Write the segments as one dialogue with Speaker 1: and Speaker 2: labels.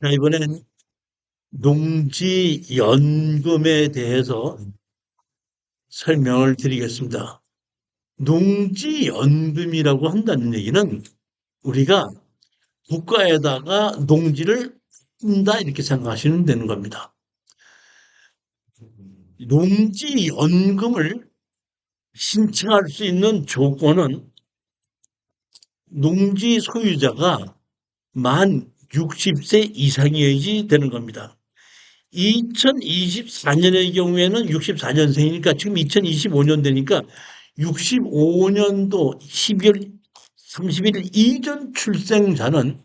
Speaker 1: 자, 이번엔 농지연금에 대해서 설명을 드리겠습니다. 농지연금이라고 한다는 얘기는 우리가 국가에다가 농지를 준다 이렇게 생각하시면 되는 겁니다. 농지연금을 신청할 수 있는 조건은 농지 소유자가 만 60세 이상이어야지 되는 겁니다. 2024년의 경우에는 64년생이니까 지금 2025년 되니까 65년도 12월 31일 이전 출생자는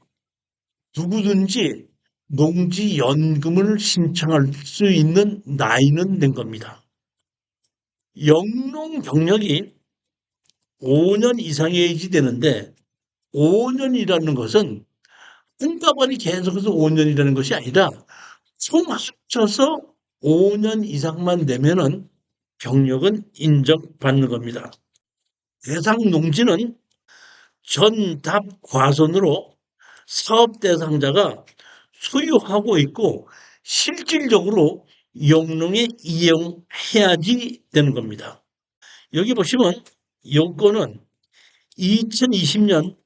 Speaker 1: 누구든지 농지연금을 신청할 수 있는 나이는 된 겁니다. 영농 경력이 5년 이상이어야지 되는데 5년이라는 것은 한꺼번에 계속해서 5년이라는 것이 아니라 총 합쳐서 5년 이상만 되면은 경력은 인정받는 겁니다. 대상 농지는 전답 과선으로 사업 대상자가 소유하고 있고 실질적으로 영농에 이용해야지 되는 겁니다. 여기 보시면 요건은 2020년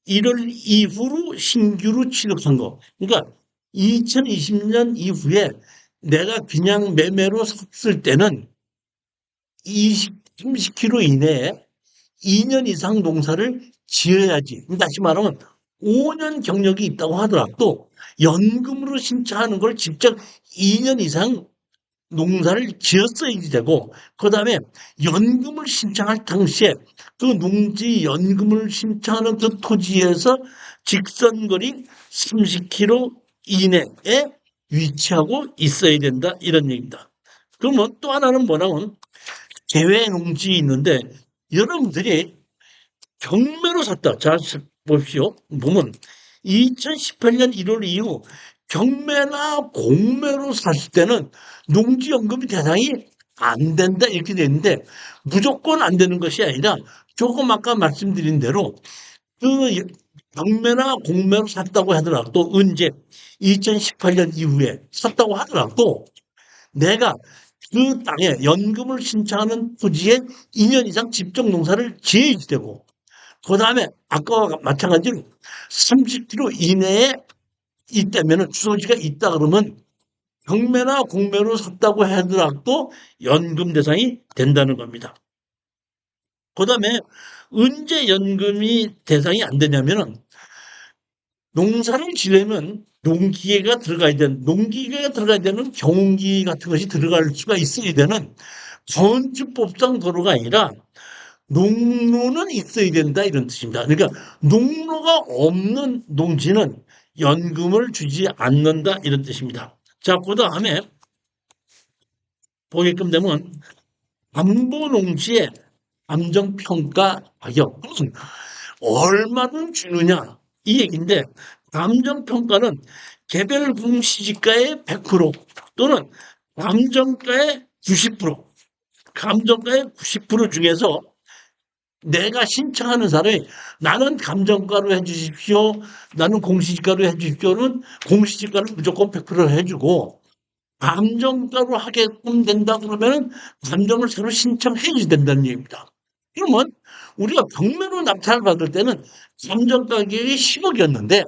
Speaker 1: 1월 이후로 신규로 취득한 거. 그러니까 2020년 이후에 내가 그냥 매매로 샀을 때는 30km 이내에 2년 이상 농사를 지어야지. 다시 말하면 5년 경력이 있다고 하더라도 연금으로 신청하는 걸 직접 2년 이상 농사를 지었어야지 되고, 그 다음에 연금을 신청할 당시에 그 농지 연금을 신청하는 그 토지에서 직선거리 30km 이내에 위치하고 있어야 된다. 이런 얘기입니다. 그러면 또 하나는 뭐냐면 계획 농지 있는데 여러분들이 경매로 샀다. 자, 보십시오. 보면 2018년 1월 이후 경매나 공매로 샀을 때는 농지연금이 대상이 안 된다 이렇게 돼 있는데 무조건 안 되는 것이 아니라 조금 아까 말씀드린 대로 그 경매나 공매로 샀다고 하더라도 언제 2018년 이후에 샀다고 하더라도 내가 그 땅에 연금을 신청하는 토지에 2년 이상 집중 농사를 지어야 되고 그 다음에 아까와 마찬가지로 30km 이내에 있다면 주소지가 있다 그러면 경매나 공매로 샀다고 하더라도 연금 대상이 된다는 겁니다. 그 다음에 언제 연금이 대상이 안 되냐면은 농사를 지려면 농기계가 들어가야 되는 경운기 같은 것이 들어갈 수가 있어야 되는 건축법상 도로가 아니라 농로는 있어야 된다 이런 뜻입니다. 그러니까 농로가 없는 농지는 연금을 주지 않는다 이런 뜻입니다. 자, 그 다음에 보게끔 되면 담보농지의 감정평가 가격 얼마든 주느냐 이 얘기인데 감정평가는 개별 공시지가의 100% 또는 감정가의 90% 감정가의 90% 중에서 내가 신청하는 사람이 나는 감정가로 해주십시오. 나는 공시지가로 해주십시오는 공시지가는 무조건 100% 해주고 감정가로 하게끔 된다 그러면 감정을 새로 신청해 줘야 된다는 얘기입니다. 그러면 우리가 경매로 낙찰을 받을 때는 감정 가격이 10억이었는데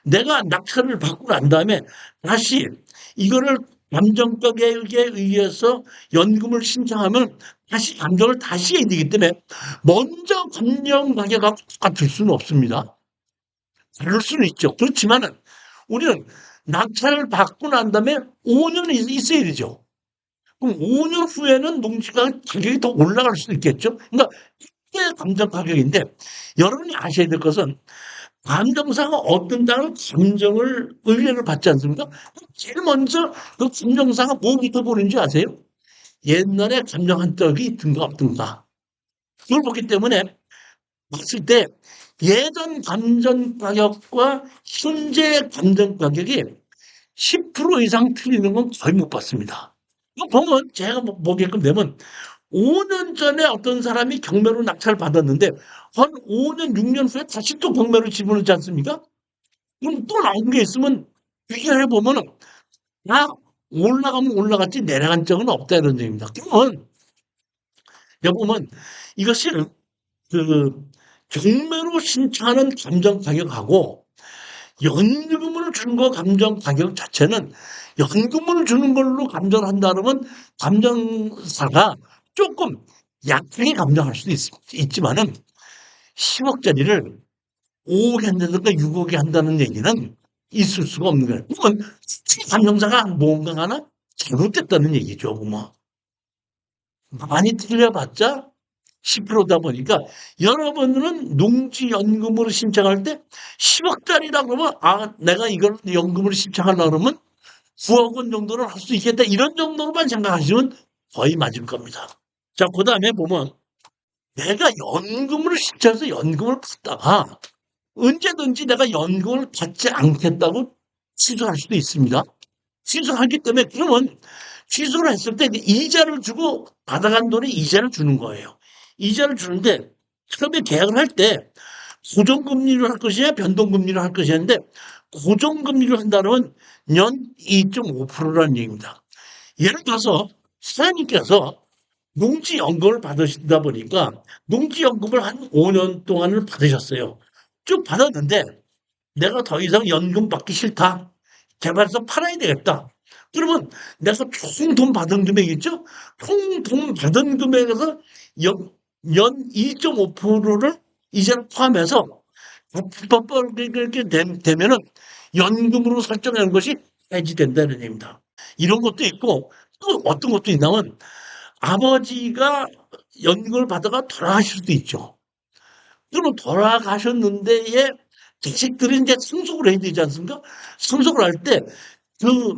Speaker 1: 내가 낙찰을 받고 난 다음에 다시 이거를 감정 가격에 의해서 연금을 신청하면 다시 감정을 다시 해야 되기 때문에 먼저 감정 가격하고 똑같을 수는 없습니다. 다를 수는 있죠. 그렇지만은 우리는 낙찰을 받고 난 다음에 5년이 있어야 되죠. 그럼 5년 후에는 농지가 가격이 더 올라갈 수도 있겠죠. 그러니까 이게 감정 가격인데 여러분이 아셔야 될 것은 감정사가 어떤 땅을 감정을 의뢰를 받지 않습니까? 제일 먼저 그 감정사가 뭐부터 보는지 아세요? 옛날에 감정한 적이 있든가 없든가. 그걸 보기 때문에 봤을 때 예전 감정 가격과 현재 감정 가격이 10% 이상 틀리는 건 거의 못 봤습니다. 이거 보면 제가 보게끔 되면 5년 전에 어떤 사람이 경매로 낙찰을 받았는데 한 5년, 6년 후에 다시 또 경매로 집어넣지 않습니까? 그럼 또 나온 게 있으면 비교해 보면은 다 올라가면 올라갔지 내려간 적은 없다 이런 얘기입니다. 그러면 여기 보면 이것이 그 경매로 신청하는 감정 가격하고 연금을 주는 거 감정 가격 자체는 연금을 주는 걸로 감정을 한다 그러면 감정사가 조금 약하게 감정할 수도 있지만은 10억짜리를 5억에 한다든가 6억에 한다는 얘기는 있을 수가 없는 거예요. 그건 감정사가 뭔가 하나 잘못됐다는 얘기죠. 뭐 많이 틀려봤자 10%다 보니까 여러분들은 농지연금으로 신청할 때 10억짜리라 그러면 아 내가 이걸 연금으로 신청하려고 그러면 9억 원 정도는 할 수 있겠다 이런 정도로만 생각하시면 거의 맞을 겁니다. 자 그다음에 보면 내가 연금으로 신청해서 연금을 받다가 언제든지 내가 연금을 받지 않겠다고 취소할 수도 있습니다. 취소하기 때문에 그러면 취소를 했을 때 이자를 주고 받아간 돈에 이자를 주는 거예요. 이자를 주는데 처음에 계약을 할 때 고정금리를 할 것이냐 변동금리를 할 것이냐인데 고정금리를 한다면 연 2.5%라는 얘기입니다. 예를 들어서 사장님께서 농지연금을 받으시다 보니까 농지연금을 한 5년 동안을 받으셨어요. 쭉 받았는데 내가 더 이상 연금 받기 싫다. 개발해서 팔아야 되겠다. 그러면 내가 총 돈 받은 금액이죠? 총 돈 받은 금액에서 연 2.5%를 이자를 포함해서 그렇게 되면은 연금으로 설정하는 것이 해지된다는 얘기입니다. 이런 것도 있고 또 어떤 것도 있냐면 아버지가 연금을 받다가 돌아가실 수도 있죠. 그러면 돌아가셨는데에 자식들이 이제 상속을 해야 되지 않습니까? 상속을 할 때 그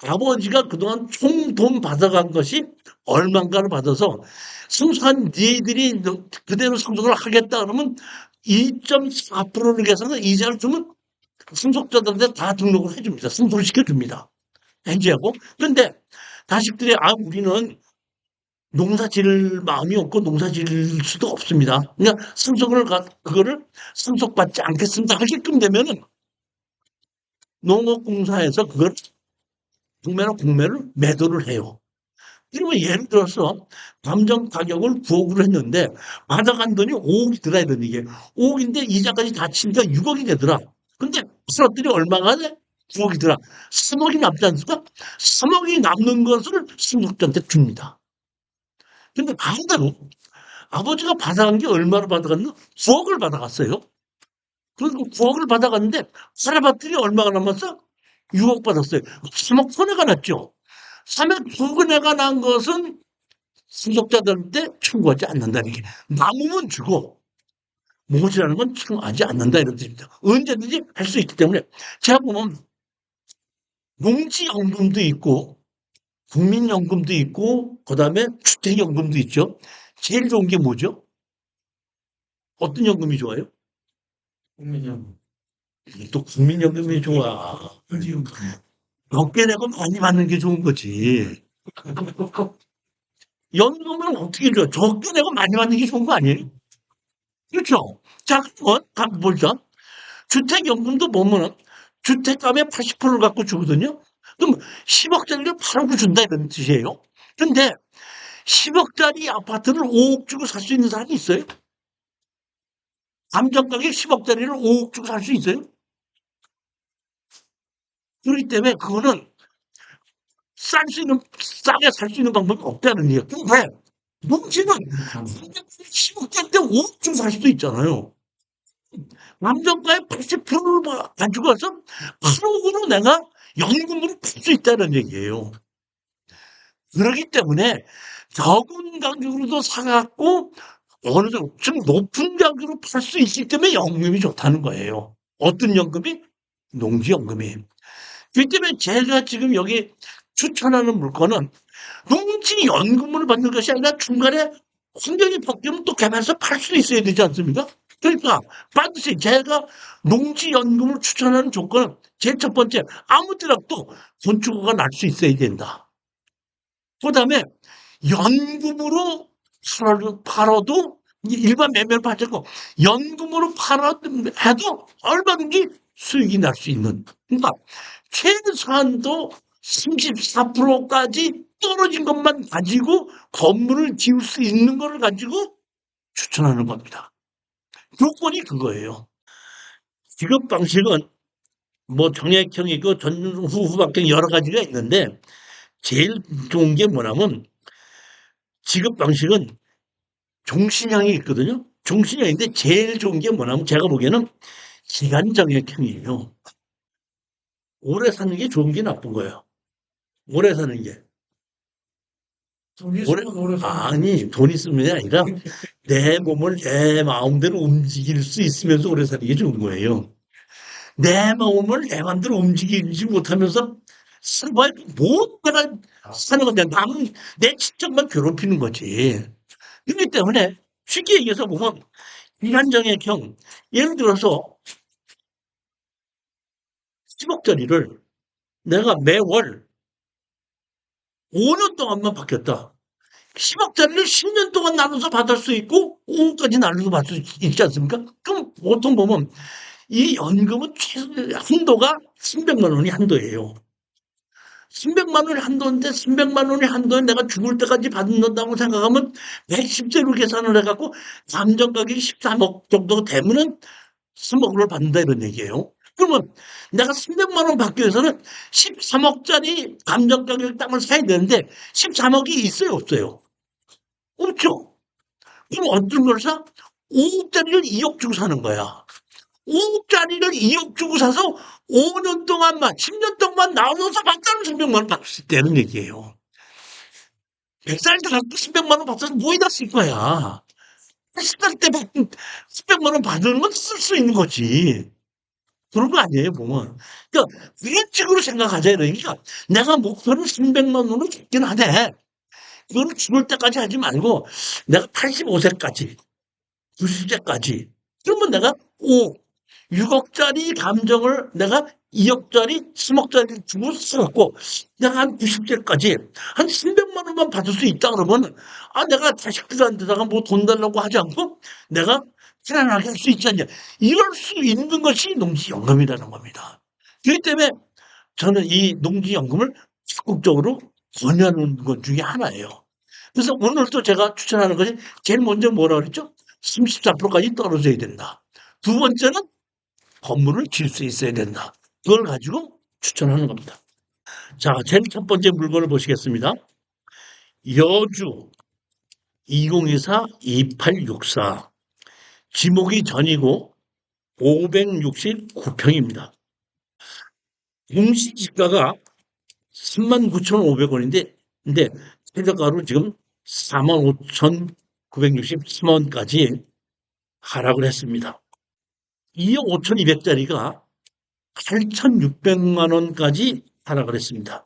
Speaker 1: 아버지가 그동안 총 돈 받아간 것이 얼만가를 받아서 상속한 니들이 그대로 상속을 하겠다 그러면 2.4%를 계산해서 이자를 주면 상속자들한테 다 등록을 해줍니다. 상속을 시켜줍니다. 해지하고. 그런데 자식들이 아 우리는 농사 지을 마음이 없고 농사 지을 수도 없습니다. 그러니까 그거를 상속받지 않겠습니다. 하게끔 되면은 농업공사에서 그걸 공매를 매도를 해요. 그러면 예를 들어서 감정 가격을 9억으로 했는데 받아간 돈이 5억이 들어야 되는 게 5억인데 이자까지 다 치니까 6억이 되더라. 근데 사람들이 얼마가 돼? 9억이 들어. 3억이 남지 않습니까? 3억이 남는 것을 상속자한테 줍니다. 근데 반대로 아버지가 받아간 게 얼마를 받아갔나? 9억을 받아갔어요. 그리고 9억을 받아갔는데 살아봤더니 얼마가 남았어? 6억 받았어요. 3억 손해가 났죠. 3억 손해가 난 것은 상속자들한테 청구하지 않는다는 게 남으면 주고 모자라는 건 청구하지 않는다 이런 뜻입니다. 언제든지 할 수 있기 때문에 제가 보면 농지연금도 있고 국민연금도 있고 그다음에 주택연금도 있죠. 제일 좋은 게 뭐죠? 어떤 연금이 좋아요? 국민연금. 또 국민연금이 좋아. 적게 내고 많이 받는 게 좋은 거지. 연금은 어떻게 줘요? 적게 내고 많이 받는 게 좋은 거 아니에요? 그렇죠? 자, 그럼 한번 보자. 주택연금도 보면은 주택감의 80%를 갖고 주거든요. 그럼 10억짜리를 8억으로 준다 이런 뜻이에요. 근데 10억짜리 아파트를 5억 주고 살 수 있는 사람이 있어요? 감정가격 10억짜리를 5억 주고 살 수 있어요? 그렇기 때문에 그거는 싸게 살 수 있는 방법이 없다는 얘기예요. 근데 농지는 10억짜리인데 5억 주고 살 수도 있잖아요. 감정가의 80%를 가지고 와서 8억으로 내가 연금으로 풀 수 있다는 얘기예요. 그렇기 때문에 적은 가격으로도 사갖고 어느 정도 좀 높은 가격으로 팔 수 있기 때문에 연금이 좋다는 거예요. 어떤 연금이? 농지연금이. 그렇기 때문에 제가 지금 여기 추천하는 물건은 농지연금을 받는 것이 아니라 중간에 환경이 바뀌면 또 개발해서 팔 수 있어야 되지 않습니까? 그러니까 반드시 제가 농지연금을 추천하는 조건은 제일 첫 번째 아무 때라도 건축허가 날 수 있어야 된다. 그다음에 연금으로 팔아도 일반 매매를 받지 않고 연금으로 팔아 해도 얼마든지 수익이 날 수 있는. 그러니까 최소한도 34%까지 떨어진 것만 가지고 건물을 지을 수 있는 거를 가지고 추천하는 겁니다. 조건이 그거예요. 지급 방식은 뭐 정액형이고 전후후박형 여러 가지가 있는데 제일 좋은 게 뭐냐면 지급 방식은 종신형이 있거든요. 종신형인데 제일 좋은 게 뭐냐면 제가 보기에는 기간 정액형이에요. 오래 사는 게 좋은 게 나쁜 거예요. 오래 사는 게.
Speaker 2: 돈
Speaker 1: 오래,
Speaker 2: 있으면 오래 사는 게
Speaker 1: 아니,
Speaker 2: 좋지.
Speaker 1: 돈 있으면 게 아니라 내 몸을 내 마음대로 움직일 수 있으면서 오래 사는 게 좋은 거예요. 내 마음을 내 마음대로 움직이지 못하면서 정말 못 내가 사는 건데 남은 내 친척만 괴롭히는 거지. 그렇기 때문에 쉽게 얘기해서 보면 비한정액형 예를 들어서 10억짜리를 내가 매월 5년 동안만 받겠다. 10억짜리를 10년 동안 나눠서 받을 수 있고 5억까지 나눠서 받을 수 있지 않습니까? 그럼 보통 보면 이 연금은 최소 한도가 300만 원이 한도예요. 300만 원이 한도인데 300만 원이 한도에 내가 죽을 때까지 받는다고 생각하면 110세로 계산을 해갖고 감정 가격이 13억 정도 되면은 3억을 받는다 이런 얘기예요. 그러면 내가 300만 원 받기 위해서는 13억짜리 감정 가격 땅을 사야 되는데 13억이 있어요, 없어요? 없죠. 그럼 어떤 걸 사? 5억짜리를 2억 주고 사는 거야. 5억짜리를 2억 주고 사서 5년 동안만, 10년 동안 나눠서 받자는 300만 원 받을 수 있다는 얘기예요. 100살 때 갖고 1000만 원 받아서 뭐에다 쓸 거야. 80살 때 받은 1000만 원 받는 건 쓸 수 있는 거지. 그런 거 아니에요, 보면. 그러니까 이런 식으로 생각하자 이러니까 내가 목표는 300만 원으로 죽긴 하네. 그거는 죽을 때까지 하지 말고 내가 85세까지, 90세까지 그러면 내가 6억짜리 감정을 내가 2억짜리, 3억짜리 주고 써갖고 내가 한 90세까지 한 300만 원만 받을 수 있다 그러면 내가 자식들한테다가 뭐 돈 달라고 하지 않고 내가 편안하게 할 수 있지 않냐. 이럴 수 있는 것이 농지연금이라는 겁니다. 그렇기 때문에 저는 이 농지연금을 적극적으로 권유하는 것 중에 하나예요. 그래서 오늘 또 제가 추천하는 것이 제일 먼저 뭐라 그랬죠? 34%까지 떨어져야 된다. 두 번째는 건물을 지을 수 있어야 된다. 그걸 가지고 추천하는 겁니다. 자, 제일 첫 번째 물건을 보시겠습니다. 여주 2024-2864 지목이 전이고 569평입니다. 공시지가가 39,500원인데 근데 최저가로 지금 45,963원까지 하락을 했습니다. 2억 5,200짜리가 8,600만 원까지 하락을 했습니다.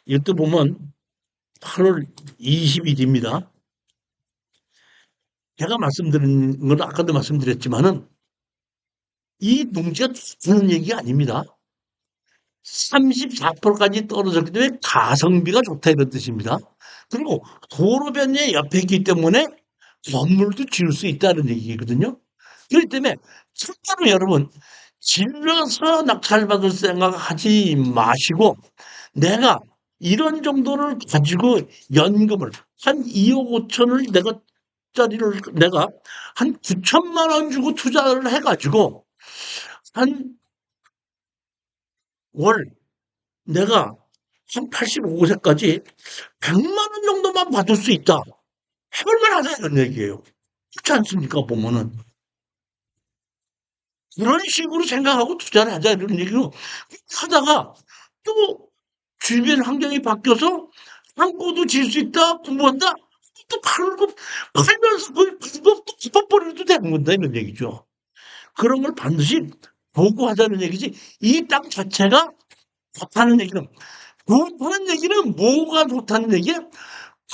Speaker 1: 이것도 보면 8월 20일입니다. 제가 말씀드린 건 아까도 말씀드렸지만은 이 농지가 좋다는 얘기가 아닙니다. 34%까지 떨어졌기 때문에 가성비가 좋다 이런 뜻입니다. 그리고 도로변에 옆에 있기 때문에 건물도 지을 수 있다는 얘기거든요. 그렇기 때문에 첫째로 여러분 질러서 낙찰받을 생각하지 마시고 내가 이런 정도를 가지고 연금을 한 2억 5천을 내가 짜리를 내가 한 9천만 원 주고 투자를 해가지고 한 월 내가 한 85세까지 100만 원 정도만 받을 수 있다. 해볼만 하다 이런 얘기예요. 그렇지 않습니까 보면은. 그런 식으로 생각하고 투자를 하자 이런 얘기로 하다가 또 주변 환경이 바뀌어서 창고도 질 수 있다 공부한다 또 팔면서 그걸 또 갚아버려도 되는 건다 이런 얘기죠. 그런 걸 반드시 보고 하자는 얘기지 이 땅 자체가 좋다는 얘기는 좋다는 얘기는 뭐가 좋다는 얘기야?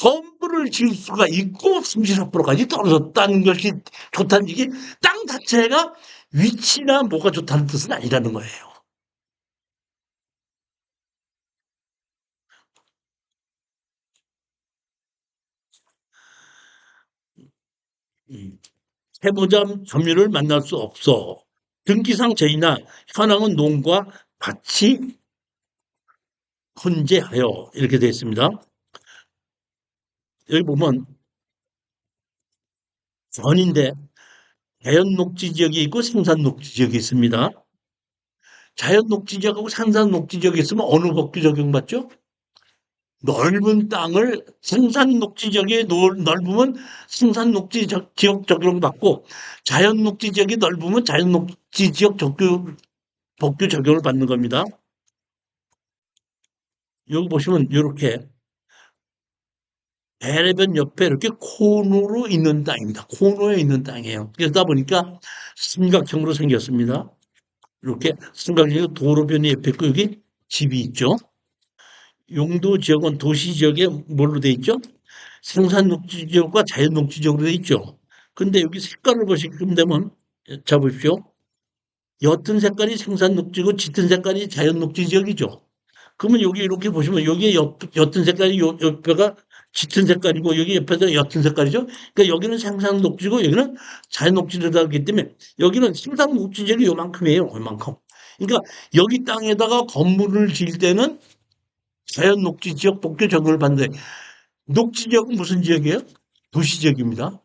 Speaker 1: 건물을 지을 수가 있고 34%까지 떨어졌다는 것이 좋다는 얘기 땅 자체가 위치나 뭐가 좋다는 뜻은 아니라는 거예요. 세무점 점유를 만날 수 없어. 등기상 저희나 현황은 농과 같이 혼재하여 이렇게 되어 있습니다. 여기 보면 전인데 자연 녹지 지역이 있고 생산 녹지 지역이 있습니다. 자연 녹지 지역하고 생산 녹지 지역이 있으면 어느 법규 적용받죠? 넓은 땅을 생산 녹지 지역이 넓으면 생산 녹지 지역 적용받고 자연 녹지 지역이 넓으면 자연 녹지 지역 법규 적용을 받는 겁니다. 여기 보시면 이렇게 배래변 옆에 이렇게 코너로 있는 땅입니다. 코너에 있는 땅이에요. 그러다 보니까 삼각형으로 생겼습니다. 이렇게 삼각형이 도로변이 옆에 있고 여기 집이 있죠. 용도 지역은 도시 지역에 뭘로 돼 있죠? 생산 녹지 지역과 자연 녹지 지역으로 돼 있죠. 근데 여기 색깔을 보시면 되면 자 보십시오. 옅은 색깔이 생산 녹지고 짙은 색깔이 자연 녹지 지역이죠. 그러면 여기 이렇게 보시면 여기에 옅은 색깔이 옆에가 짙은 색깔이고 여기 옆에가 옅은 색깔이죠. 그러니까 여기는 생산 녹지고 여기는 자연 녹지이기 때문에 여기는 생산 녹지 지역이 요만큼이에요. 요만큼. 그러니까 여기 땅에다가 건물을 지을 때는 자연 녹지 지역 법규 적용을 받는데 녹지 지역은 무슨 지역이에요? 도시 지역입니다.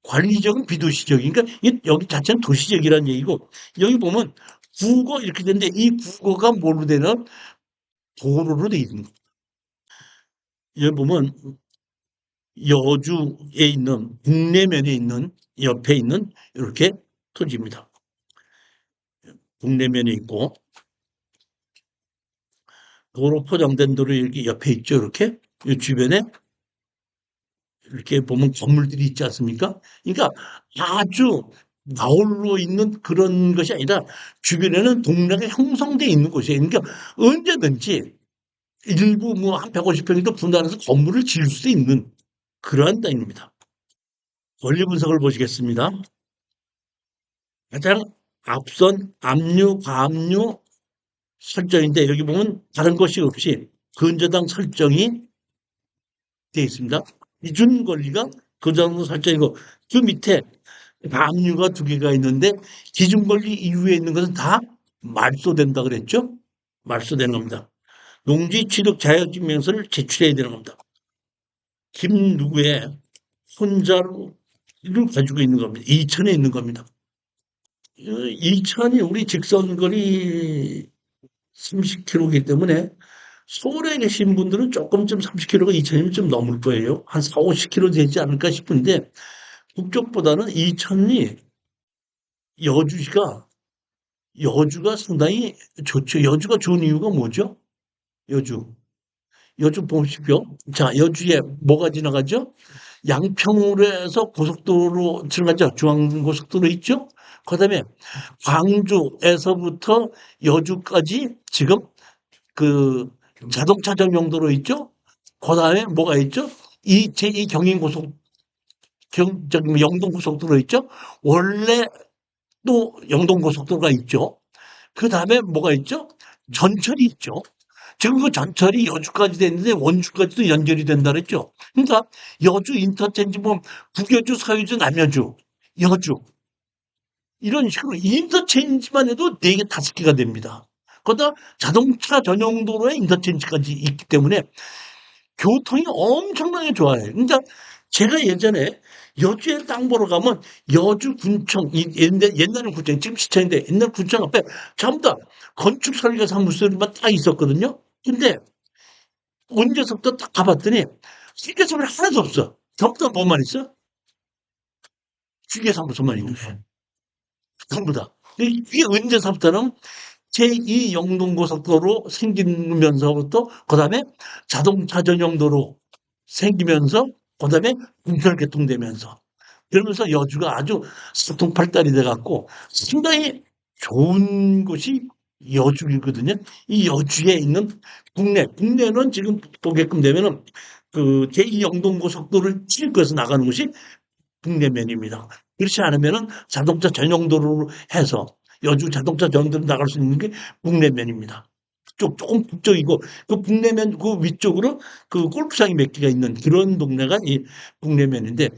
Speaker 1: 관리 지역은 비도시 지역. 그러니까 여기 자체는 도시 지역이라는 얘기고 여기 보면 국어 이렇게 되는데 이 국어가 뭘로 되는 도로로 돼 있는 거예요. 여기 보면 여주에 있는 북내면에 있는 옆에 있는 이렇게 토지입니다. 북내면에 있고 도로 포장된 도로 이렇게 옆에 있죠. 이렇게 이 주변에 이렇게 보면 건물들이 있지 않습니까? 그러니까 아주 나홀로 있는 그런 것이 아니라 주변에는 동네가 형성되어 있는 곳이에요. 그러니까 언제든지 일부 뭐 한 150평이도 분단해서 건물을 지을 수 있는 그러한 땅입니다. 원리 분석을 보시겠습니다. 가장 앞선 압류, 과압류 설정인데 여기 보면 다른 것이 없이 근저당 설정이 되어 있습니다. 기준 권리가 근저당 설정이고 그 밑에 압류가 두 개가 있는데 기준 권리 이후에 있는 것은 다 말소된다 그랬죠? 말소되는 겁니다. 농지 취득 자격증명서를 제출해야 되는 겁니다. 김 누구의 혼자를 가지고 있는 겁니다. 이천에 있는 겁니다. 이천이 우리 직선거리 30km이기 때문에 서울에 계신 분들은 조금쯤 30km가 이천이면 좀 넘을 거예요. 한 4, 50km 되지 않을까 싶은데 북쪽보다는 이천이 여주시가 여주가 상당히 좋죠. 여주가 좋은 이유가 뭐죠? 여주. 여주 보십시오. 자, 여주에 뭐가 지나가죠? 양평으로 해서 고속도로 지나가죠. 중앙고속도로 있죠? 그 다음에 광주에서부터 여주까지 지금 그 자동차 전용도로 있죠? 그 다음에 뭐가 있죠? 제2 경인고속, 저기 뭐 영동고속도로 있죠? 원래 또 영동고속도로가 있죠? 그 다음에 뭐가 있죠? 전철이 있죠? 지금 그 전철이 여주까지 됐는데 원주까지도 연결이 된다 그랬죠. 그러니까 여주 인터체인지 뭐 북여주, 서여주, 남여주, 여주 이런 식으로 인터체인지만 해도 4개, 5개가 됩니다. 거기다 자동차 전용 도로에 인터체인지까지 있기 때문에 교통이 엄청나게 좋아요. 그러니까 제가 예전에 여주에 땅 보러 가면 여주 군청, 옛날에는 군청, 지금 시청인데 옛날 군청 앞에 전부 다 건축 설계 사무소만 딱 있었거든요. 근데 언제서부터 딱 가봤더니 설계사무소 하나도 없어. 전부 다 뭐만 있어? 설계사무소만 있는 거야. 전부 다. 이게 언제서부터는 제2 영동고속도로 생기면서부터 그다음에 자동차 전용도로 생기면서 그다음에 군철 개통되면서 그러면서 여주가 아주 사통팔달이 돼 갖고 상당히 좋은 곳이 여주이거든요. 이 여주에 있는 국내는 지금 보게끔 되면은 그 제2 영동고속도로를 찔거서 나가는 곳이 북내면입니다. 그렇지 않으면은 자동차 전용도로로 해서 여주 자동차 전용도로 나갈 수 있는 게 북내면입니다. 조금 북쪽이고 그 북내면 그 위쪽으로 그 골프장이 몇 개가 있는 그런 동네가 이 북내면인데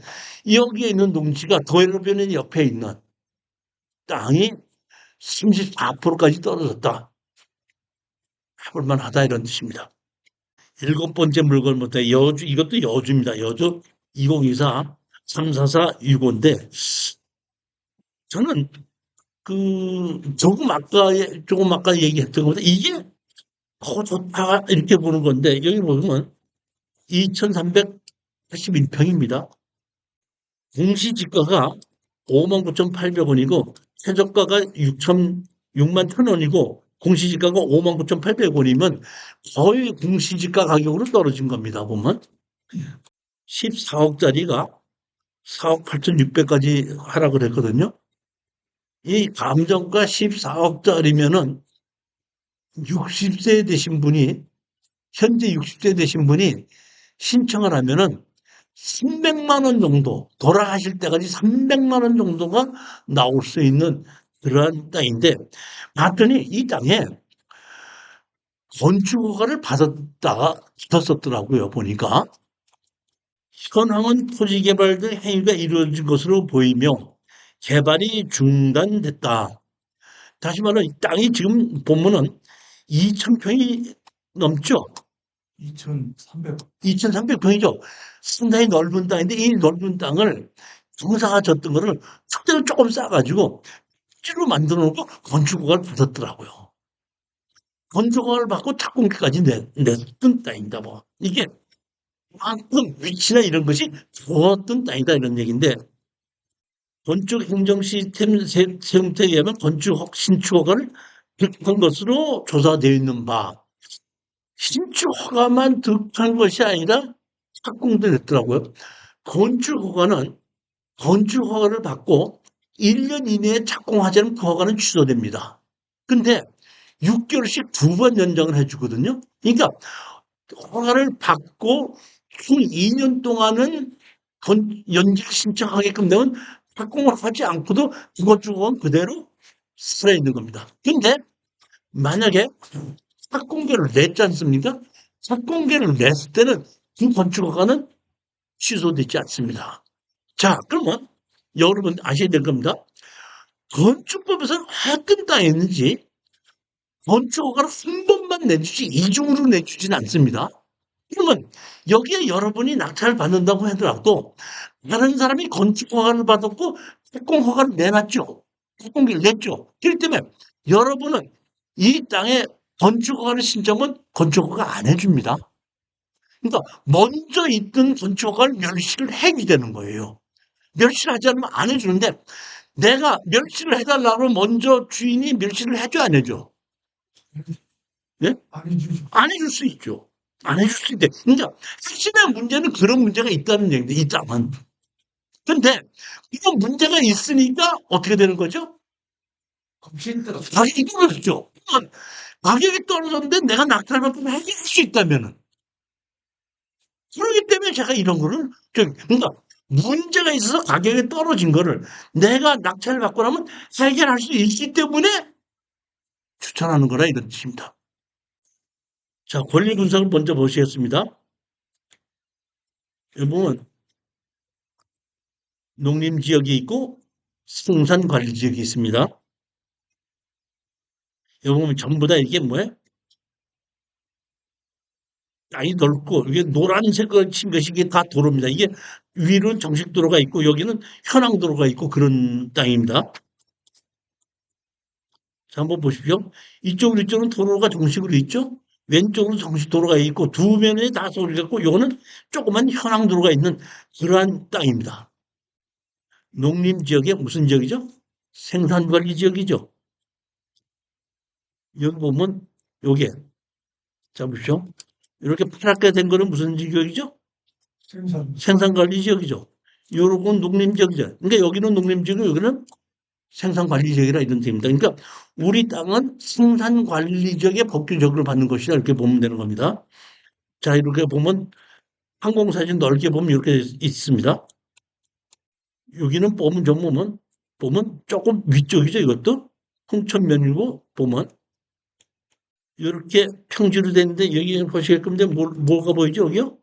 Speaker 1: 여기에 있는 농지가 도로변의 옆에 있는 땅이 34%까지 떨어졌다. 해볼만 하다 이런 뜻입니다. 일곱 번째 물건부터 여주, 이것도 여주입니다. 여주 2024 344 6호인데 저는 조금 아까 얘기했던 것보다 이게 더 좋다 이렇게 보는 건데 여기 보면 2,381평입니다. 공시지가가 59,800원이고 최저가가 6만 1,000원이고 공시지가가 59,800원이면 거의 공시지가 가격으로 떨어진 겁니다. 보면 14억짜리가 4억 8,600까지 하락을 했거든요. 이 감정가 14억짜리면은 60세 되신 분이 현재 60세 되신 분이 신청을 하면은 300만 원 정도 돌아가실 때까지 300만 원 정도가 나올 수 있는 그러한 땅인데 봤더니 이 땅에 건축 허가를 받았었더라고요. 보니까 현황은 토지 개발 등 행위가 이루어진 것으로 보이며 개발이 중단됐다. 다시 말해 이 땅이 지금 보면은 2,000평이 넘죠.
Speaker 2: 2,300.
Speaker 1: 2,300평이죠. 상당히 넓은 땅인데 이 넓은 땅을 공사가 졌던 거를 특대로 조금 싸가지고 찌로 만들어 놓고 건축허가를 받았더라고요. 건축허가를 받고 착공기까지 냈던 땅입니다. 뭐 이게 그만큼 위치나 이런 것이 좋았던 땅이다 이런 얘기인데 건축 행정 시스템 세움태에 의하면 신축허가를 득한 것으로 조사되어 있는 바 신축허가만 득한 것이 아니라 착공도 됐더라고요. 건축허가는 건축허가를 받고 1년 이내에 착공하지 않으면 그 허가는 취소됩니다. 근데 6개월씩 2번 연장을 해주거든요. 그러니까 허가를 받고 총 2년 동안은 연장 신청하게끔 되면 착공을 하지 않고도 건축허가는 그대로 살아있는 겁니다. 근데 만약에 착공계를 냈지 않습니까? 착공계를 냈을 때는 그 건축허가는 취소되지 않습니다. 자, 그러면 여러분 아셔야 될 겁니다. 건축법에서는 어떤 땅이 있는지 건축허가를 한 번만 내주지 이중으로 내주지는 않습니다. 그러면 여기에 여러분이 낙찰을 받는다고 하더라도 다른 사람이 건축허가를 받았고 착공허가를 내놨죠. 착공기를 냈죠. 그렇기 때문에 여러분은 이 땅에 건축허가를 신청하면 건축허가 안 해줍니다. 그러니까 먼저 있던 건축허가를 멸시를 해야 되는 거예요. 멸시를 하지 않으면 안 해주는데 내가 멸시를 해달라고 먼저 주인이 멸시를 해줘 안 해줘? 예?
Speaker 2: 안 해주죠.
Speaker 1: 안 해줄 수 있죠. 안 해줄 수 있대. 그러니까 핵심의 문제는 그런 문제가 있다는 얘기인데 이 땅은. 근데 이런 문제가 있으니까 어떻게 되는 거죠?
Speaker 2: 검신 따라
Speaker 1: 가격이 떨어졌죠. 그러니까 가격이 떨어졌는데 내가 낙찰받고 해결할 수 있다면은. 그렇기 때문에 제가 이런 거를 그러니까 문제가 있어서 가격이 떨어진 거를 내가 낙찰을 받고 나면 해결할 수 있기 때문에 추천하는 거라 이런 뜻입니다. 자, 권리 분석을 먼저 보시겠습니다. 여기 보면 농림지역이 있고 생산관리지역이 있습니다. 여기 보면 전부 다 이게 뭐예요? 땅이 넓고 이게 노란색을 친 것이 이게 다 도로입니다. 이게 위로는 정식도로가 있고 여기는 현황도로가 있고 그런 땅입니다. 자, 한번 보십시오. 이쪽은 도로가 정식으로 있죠? 왼쪽으로 정식 도로가 있고 두 면에 다 소리가 있고 요거는 조그만 현황도로가 있는 그러한 땅입니다. 농림지역의 무슨 지역이죠? 생산관리지역이죠. 여기 보면 요게 자 보십시오. 이렇게 파랗게 된 거는 무슨 지역이죠?
Speaker 2: 생산.
Speaker 1: 생산관리지역이죠. 요런 농림지역이죠. 그러니까 여기는 농림지역이고 여기는 생산관리지역이라 이런 뜻입니다. 그러니까 우리 땅은 생산관리지역의 법규적으로 받는 것이다 이렇게 보면 되는 겁니다. 자 이렇게 보면 항공사진 넓게 보면 이렇게 있습니다. 여기는 보면 좀 보면 조금 위쪽이죠. 이것도 홍천면이고 보면 이렇게 평지로 됐는데 여기 보시게끔 뭐가 보이죠? 여기요?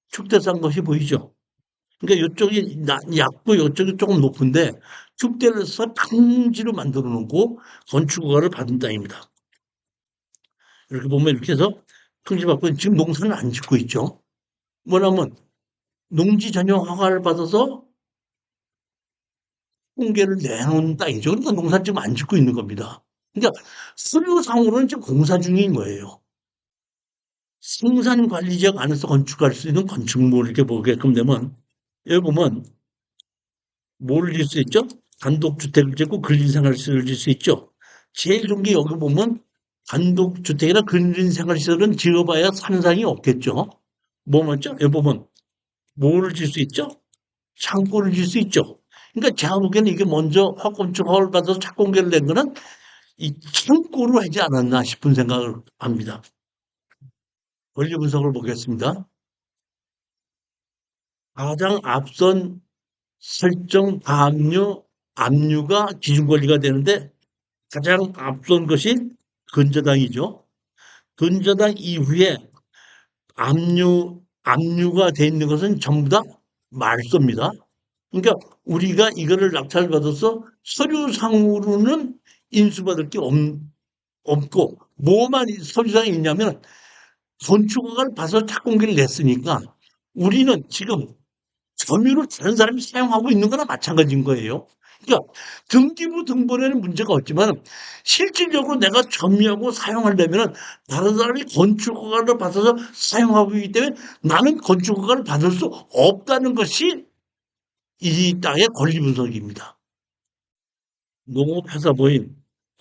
Speaker 1: 축대산 것이 보이죠? 그러니까 요쪽이 얕고 요쪽이 조금 높은데 축대를 해서 평지로 만들어 놓고 건축 허가를 받은 땅입니다. 이렇게 보면 이렇게 해서 평지 받고 지금 농사는 안 짓고 있죠. 뭐냐면 농지 전용 허가를 받아서 공개를 내놓은 땅이죠. 그러니까 농사 지금 안 짓고 있는 겁니다. 그러니까 서류상으로는 지금 공사 중인 거예요. 생산관리지역 안에서 건축할 수 있는 건축물 이렇게 보게끔 되면 여기 보면 뭘 질 수 있죠? 단독주택을 짓고 근린생활시설을 질 수 있죠. 제일 좋은 게 여기 보면 단독주택이나 근린생활시설은 지어봐야 산상이 없겠죠. 뭐 맞죠? 여기 보면 뭐를 질 수 있죠? 창고를 질 수 있죠. 그러니까 제가 보기에는 이게 먼저 건축 허가를 받아서 착공계를 낸 거는 이 창고로 하지 않았나 싶은 생각을 합니다. 권리 분석을 보겠습니다. 가장 앞선 설정 압류가 기준 권리가 되는데 가장 앞선 것이 근저당이죠. 근저당 이후에 압류가 돼 있는 것은 전부 다 말소입니다. 그러니까 우리가 이거를 낙찰받아서 서류상으로는 인수받을 게 없고 뭐만 서류상에 있냐면 건축허가를 봐서 착공기를 냈으니까 우리는 지금 점유를 다른 사람이 사용하고 있는 거나 마찬가지인 거예요. 그러니까 등기부 등본에는 문제가 없지만 실질적으로 내가 점유하고 사용하려면 다른 사람이 건축허가를 받아서 사용하고 있기 때문에 나는 건축허가를 받을 수 없다는 것이 이 땅의 권리 분석입니다. 농업회사모임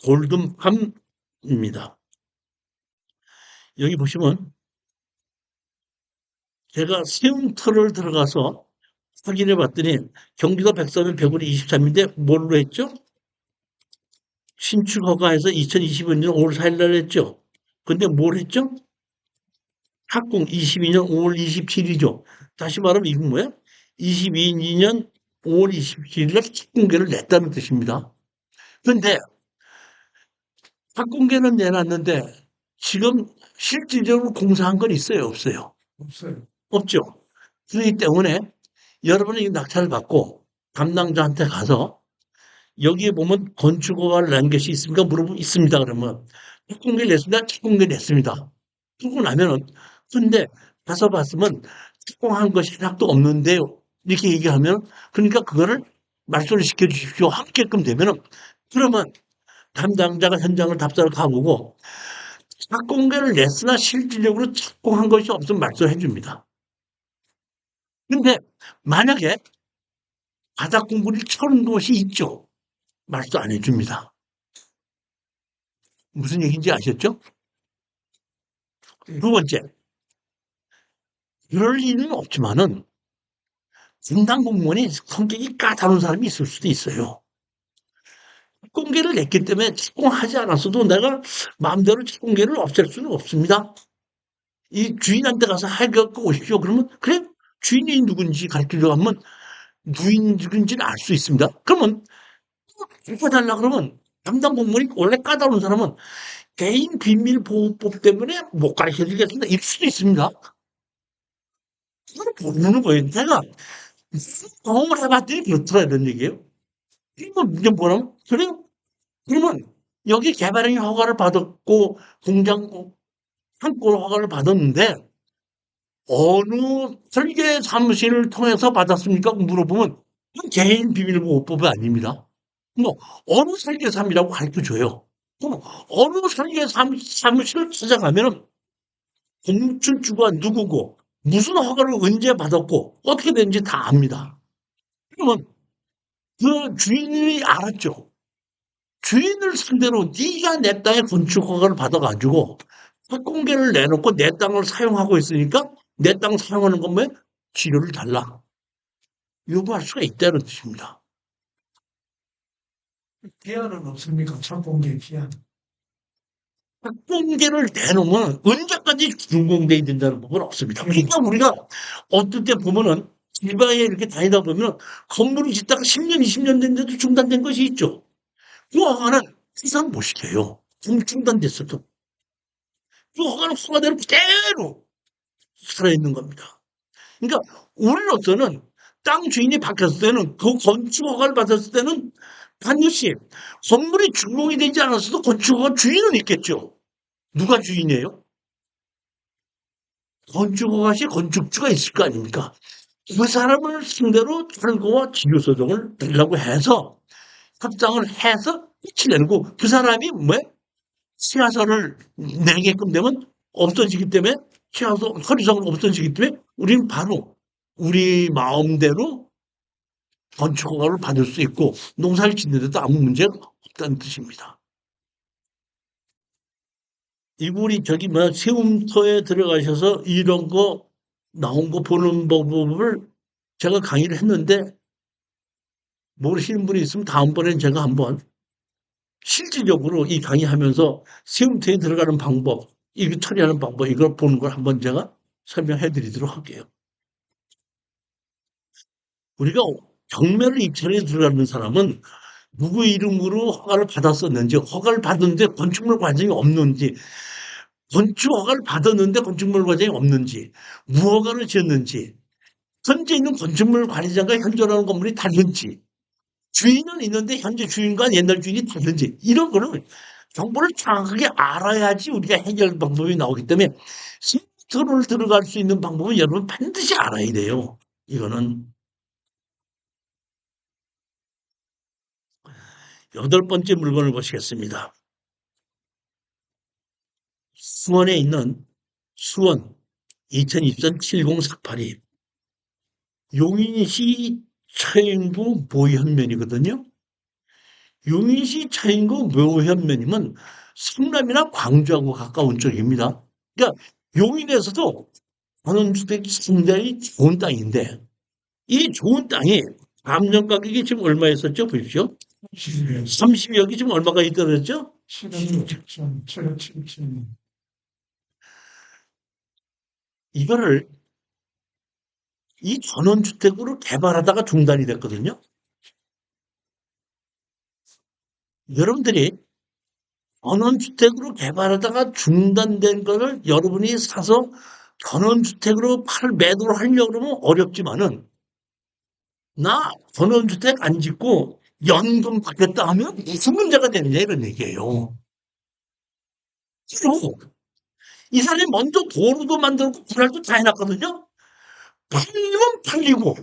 Speaker 1: 골든팜입니다. 여기 보시면 제가 세움터를 들어가서 확인해 봤더니 경기도 백사면 백울이 23인데 뭘로 했죠? 신축 허가해서 2025년 5월 4일 날 했죠. 근데 뭘 했죠? 착공 22년 5월 27일이죠. 다시 말하면 이건 뭐야? 22년 5월 27일 날 착공계를 냈다는 뜻입니다. 근데 착공계는 내놨는데 지금 실질적으로 공사한 건 있어요? 없어요?
Speaker 2: 없어요.
Speaker 1: 없죠. 그렇기 때문에 여러분이 이 낙찰을 받고 담당자한테 가서 여기에 보면 건축허가를 낸 것이 있습니까? 물어보면 있습니다. 그러면 착공기를 냈습니다. 착공기를 냈습니다. 그러고 나면은 근데 가서 봤으면 착공한 것이 하나도 없는데요. 이렇게 얘기하면 그러니까 그거를 말소를 시켜주십시오. 하게끔 되면은 그러면 담당자가 현장을 답사를 가보고 착공계를 냈으나 실질적으로 착공한 것이 없으면 말소를 해줍니다. 근데 만약에 바닥 공구를 쳐는 것이 있죠. 말도 안 해줍니다. 무슨 얘기인지 아셨죠?
Speaker 2: 네.
Speaker 1: 두 번째, 그럴 일은 없지만은 분당 공무원이 성격이 까다로운 사람이 있을 수도 있어요. 공개를 냈기 때문에 착공하지 않았어도 내가 마음대로 착공계를 없앨 수는 없습니다. 이 주인한테 가서 해갖고 오십시오. 그러면 그래 주인이 누군지 가르치려고 하면 누인 누군지는 알 수 있습니다. 그러면 해달라 그러면 담당 공무원이 원래 까다로운 사람은 개인 비밀 보호법 때문에 못 가르쳐 드리겠습니다. 이럴 수도 있습니다. 그걸 모르는 거예요. 내가 경험을 해봤더니 그렇더라 이런 얘기예요. 이거 이제 뭐라면 그래요? 그러면 여기 개발행위 허가를 받았고 공장 창고 허가를 받았는데 어느 설계 사무실을 통해서 받았습니까? 물어보면 그건 개인 비밀보호법이 아닙니다. 뭐 어느 설계사이라고 가르쳐 줘요. 그럼 어느 사무실을 찾아가면은 건축주가 누구고 무슨 허가를 언제 받았고 어떻게 되는지 다 압니다. 그러면 그 주인이 알았죠. 주인을 상대로 네가 내 땅에 건축 허가를 받아가지고 공개를 내놓고 내 땅을 사용하고 있으니까 내 땅 사용하는 것만 치료를 달라. 요구할 수가 있다는 뜻입니다.
Speaker 2: 기한은 없습니까? 착공기 기한.
Speaker 1: 공개를 내놓으면 언제까지 준공돼야 된다는 부분은 없습니다. 그러니까 우리가 어떨 때 보면은 일바에 이렇게 다니다 보면 건물을 짓다가 10년, 20년 됐는데도 중단된 것이 있죠. 그 허가는 해산 못 시켜요. 중단됐어도. 그 허가는 허가대로 그대로 살아있는 겁니다. 그러니까 우리로서는 땅 주인이 바뀌었을 때는 그 건축 허가를 받았을 때는 반드시 건물이 준공이 되지 않았어도 건축 허가 주인은 있겠죠. 누가 주인이에요? 건축 허가 시 건축주가 있을 거 아닙니까? 그 사람을 상대로 철거와 치유소송을 내려고 해서 협상을 해서 끝을 내고 그 사람이 뭐 시야서를 내게끔 되면 없어지기 때문에 시야서 허리성은 없어지기 때문에 우리는 바로 우리 마음대로 건축 허가를 받을 수 있고 농사를 짓는 데도 아무 문제가 없다는 뜻입니다. 이분이 저기 뭐 세움터에 들어가셔서 이런 거 나온 거 보는 방법을 제가 강의를 했는데 모르시는 분이 있으면 다음번엔 제가 한번 실질적으로 이 강의하면서 세움터에 들어가는 방법, 이거 처리하는 방법, 이걸 보는 걸 한번 제가 설명해 드리도록 할게요. 우리가 경매를 입찰에 들어가는 사람은 누구 이름으로 허가를 받았었는지, 허가를 받았는데 건축물 과정이 없는지, 건축 허가를 받았는데 건축물 과정이 없는지, 무허가를 지었는지, 현재 있는 건축물 관리자가 현존하는 건물이 다른지, 주인은 있는데 현재 주인과 옛날 주인이 다른지, 이런 거는 정보를 정확하게 알아야지 우리가 해결 방법이 나오기 때문에 쉼터를 들어갈 수 있는 방법은 여러분 반드시 알아야 돼요. 이거는. 여덟 번째 물건을 보시겠습니다. 수원에 있는 수원 2023 7048이 용인시 차인구 모현면이거든요. 용인시 차인구 모현면이면 성남이나 광주하고 가까운 쪽입니다. 그러니까 용인에서도 전원주택이 상당히 좋은 땅인데 이 좋은 땅이 감정 가격이 지금 얼마였었죠? 보십시오. 30여기 지금 얼마가 있더랬죠?
Speaker 2: 7억 7천, 7억 7천.
Speaker 1: 이거를 이 전원주택으로 개발하다가 중단이 됐거든요. 여러분들이 전원주택으로 개발하다가 중단된 거를 여러분이 사서 전원주택으로 매도를 하려고 그러면 어렵지만은 나 전원주택 안 짓고 연금 받겠다 하면 무슨 문제가 되느냐 이런 얘기예요. 그리고 이 사람이 먼저 도로도 만들고 분할도 다 해놨거든요. 팔리면 팔리고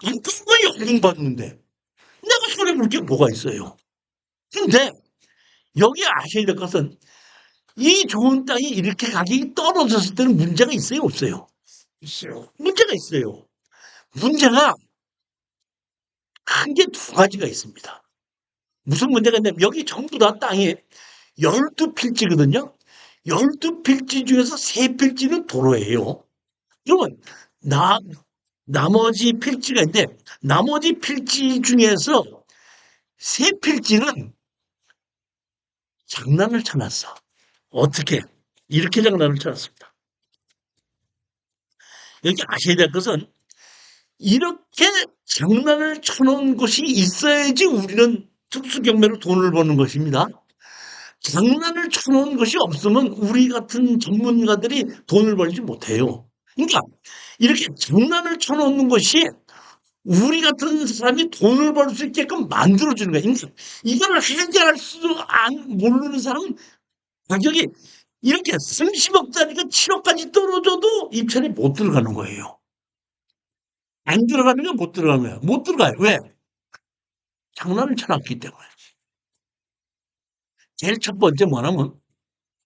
Speaker 1: 안 팔면 연금 받는데 내가 손해 볼 게 뭐가 있어요. 근데 여기 아셔야 될 것은 이 좋은 땅이 이렇게 가격이 떨어졌을 때는 문제가 있어요, 없어요?
Speaker 2: 있어요.
Speaker 1: 문제가 있어요. 문제가 큰 게 두 가지가 있습니다. 무슨 문제가 있냐면 여기 전부 다 땅이 12필지거든요. 12필지 중에서 3필지는 도로예요. 그러면 나머지 필지가 있는데 나머지 필지 중에서 3필지는 장난을 쳐놨어. 어떻게? 이렇게 장난을 쳐놨습니다. 여기 아셔야 될 것은 이렇게 장난을 쳐놓은 곳이 있어야지 우리는 특수경매로 돈을 버는 것입니다. 장난을 쳐놓은 것이 없으면 우리 같은 전문가들이 돈을 벌지 못해요. 그러니까 이렇게 장난을 쳐놓는 것이 우리 같은 사람이 돈을 벌 수 있게끔 만들어주는 거예요. 그러니까 이거를 해결할 모르는 사람은 가격이 이렇게 30억짜리가 7억까지 떨어져도 입찰에 못 들어가는 거예요. 안 들어가는 건 못 들어가는 거예요. 못 들어가요. 왜? 장난을 쳐놨기 때문에. 제일 첫 번째 뭐냐면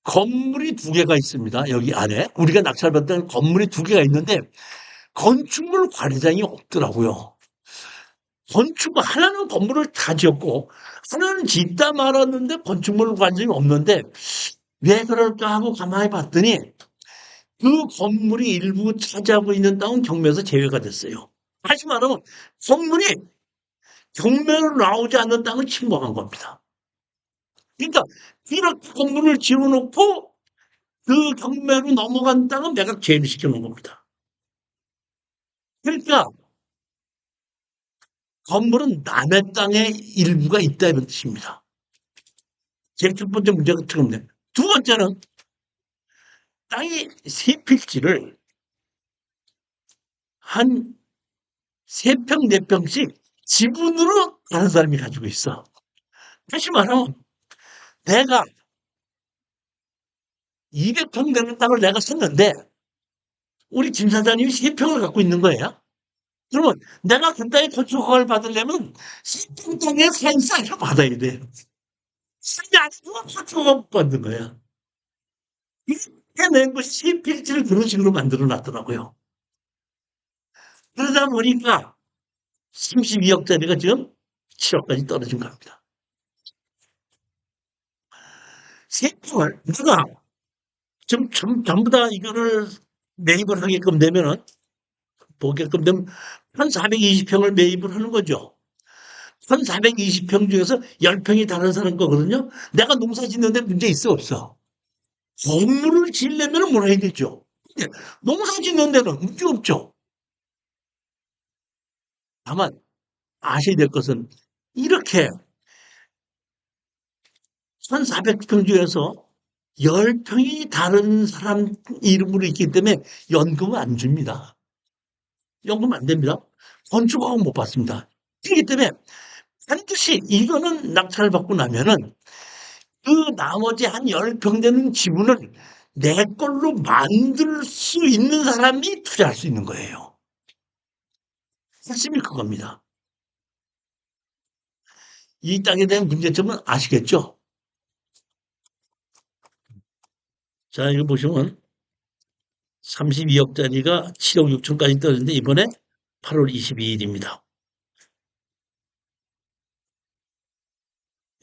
Speaker 1: 건물이 두 개가 있습니다. 여기 안에. 우리가 낙찰받을 때는 건물이 두 개가 있는데 건축물 관리장이 없더라고요. 하나는 건물을 다 지었고 하나는 짓다 말았는데 건축물 관리장이 없는데 왜 그럴까 하고 가만히 봤더니 그 건물이 일부 차지하고 있는 땅은 경매에서 제외가 됐어요. 다시 말하면 건물이 경매로 나오지 않는 땅을 침범한 겁니다. 그러니까 이렇게 건물을 지어놓고 그 경매로 넘어간 땅은 내가 제외시켜 놓은 겁니다. 그러니까 건물은 남의 땅의 일부가 있다 이런 뜻입니다. 제일 첫 번째 문제가 처음입니다. 두 번째는 땅이 세 필지를 한 3평, 4평씩 지분으로 다른 사람이 가지고 있어. 다시 말하면 내가 200평 되는 땅을 내가 샀는데 우리 김 사장님이 3평을 갖고 있는 거예요. 그러면 내가 그 땅에 건축 허가를 받으려면 3평 땅에 사인사를 받아야 돼. 사인이 안 되면 건축 허가 못 받는 거야. 이렇게 낸 것이 세필지를 그런 식으로 만들어 놨더라고요. 그러다 보니까 32억짜리가 지금 7억까지 떨어진 겁니다. 세평을 내가 지금 전부 다 이거를 매입을 하게끔 되면은 보게끔 되면 1420평을 매입을 하는 거죠. 1420평 중에서 10평이 다른 사람 거거든요. 내가 농사 짓는데 문제 있어 없어? 건물을 지으려면 몰아야 되죠. 근데 농사 짓는 데는 문제 없죠. 다만 아셔야 될 것은 이렇게 1400평 중에서 10평이 다른 사람 이름으로 있기 때문에 연금은 안 줍니다. 연금 안 됩니다. 건축허가 못 받습니다. 그렇기 때문에 반드시 이거는 낙찰을 받고 나면은 그 나머지 한 10평 되는 지분을 내 걸로 만들 수 있는 사람이 투자할 수 있는 거예요. 핵심이 그겁니다. 이 땅에 대한 문제점은 아시겠죠? 자, 이거 보시면 32억짜리가 7억 6천까지 떨어졌는데 이번에 8월 22일입니다.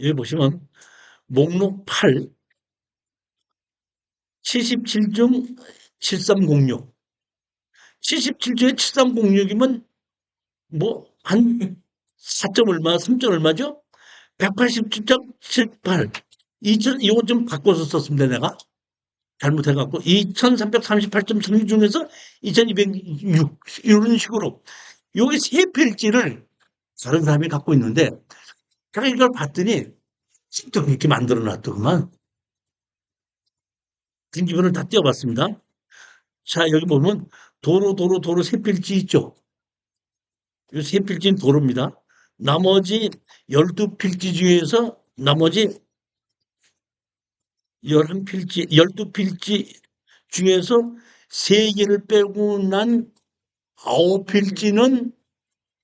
Speaker 1: 여기 보시면 목록 8, 77중 7306. 77중에 7306이면 뭐 한 4점 얼마, 3점 얼마죠? 187.78. 2000, 이거 좀 바꿔서 썼습니다, 내가. 잘못해갖고. 2338.36 중에서 2206. 이런 식으로. 여기 세 필지를 다른 사람이 갖고 있는데, 제가 이걸 봤더니, 직접 이렇게 만들어 놨더구만. 등기부를 다 띄워봤습니다. 자, 여기 보면 도로 세 필지 있죠? 이 세 필지는 도로입니다. 나머지 12필지 중에서 나머지 11필지, 12필지 중에서 3개를 빼고 난 9필지는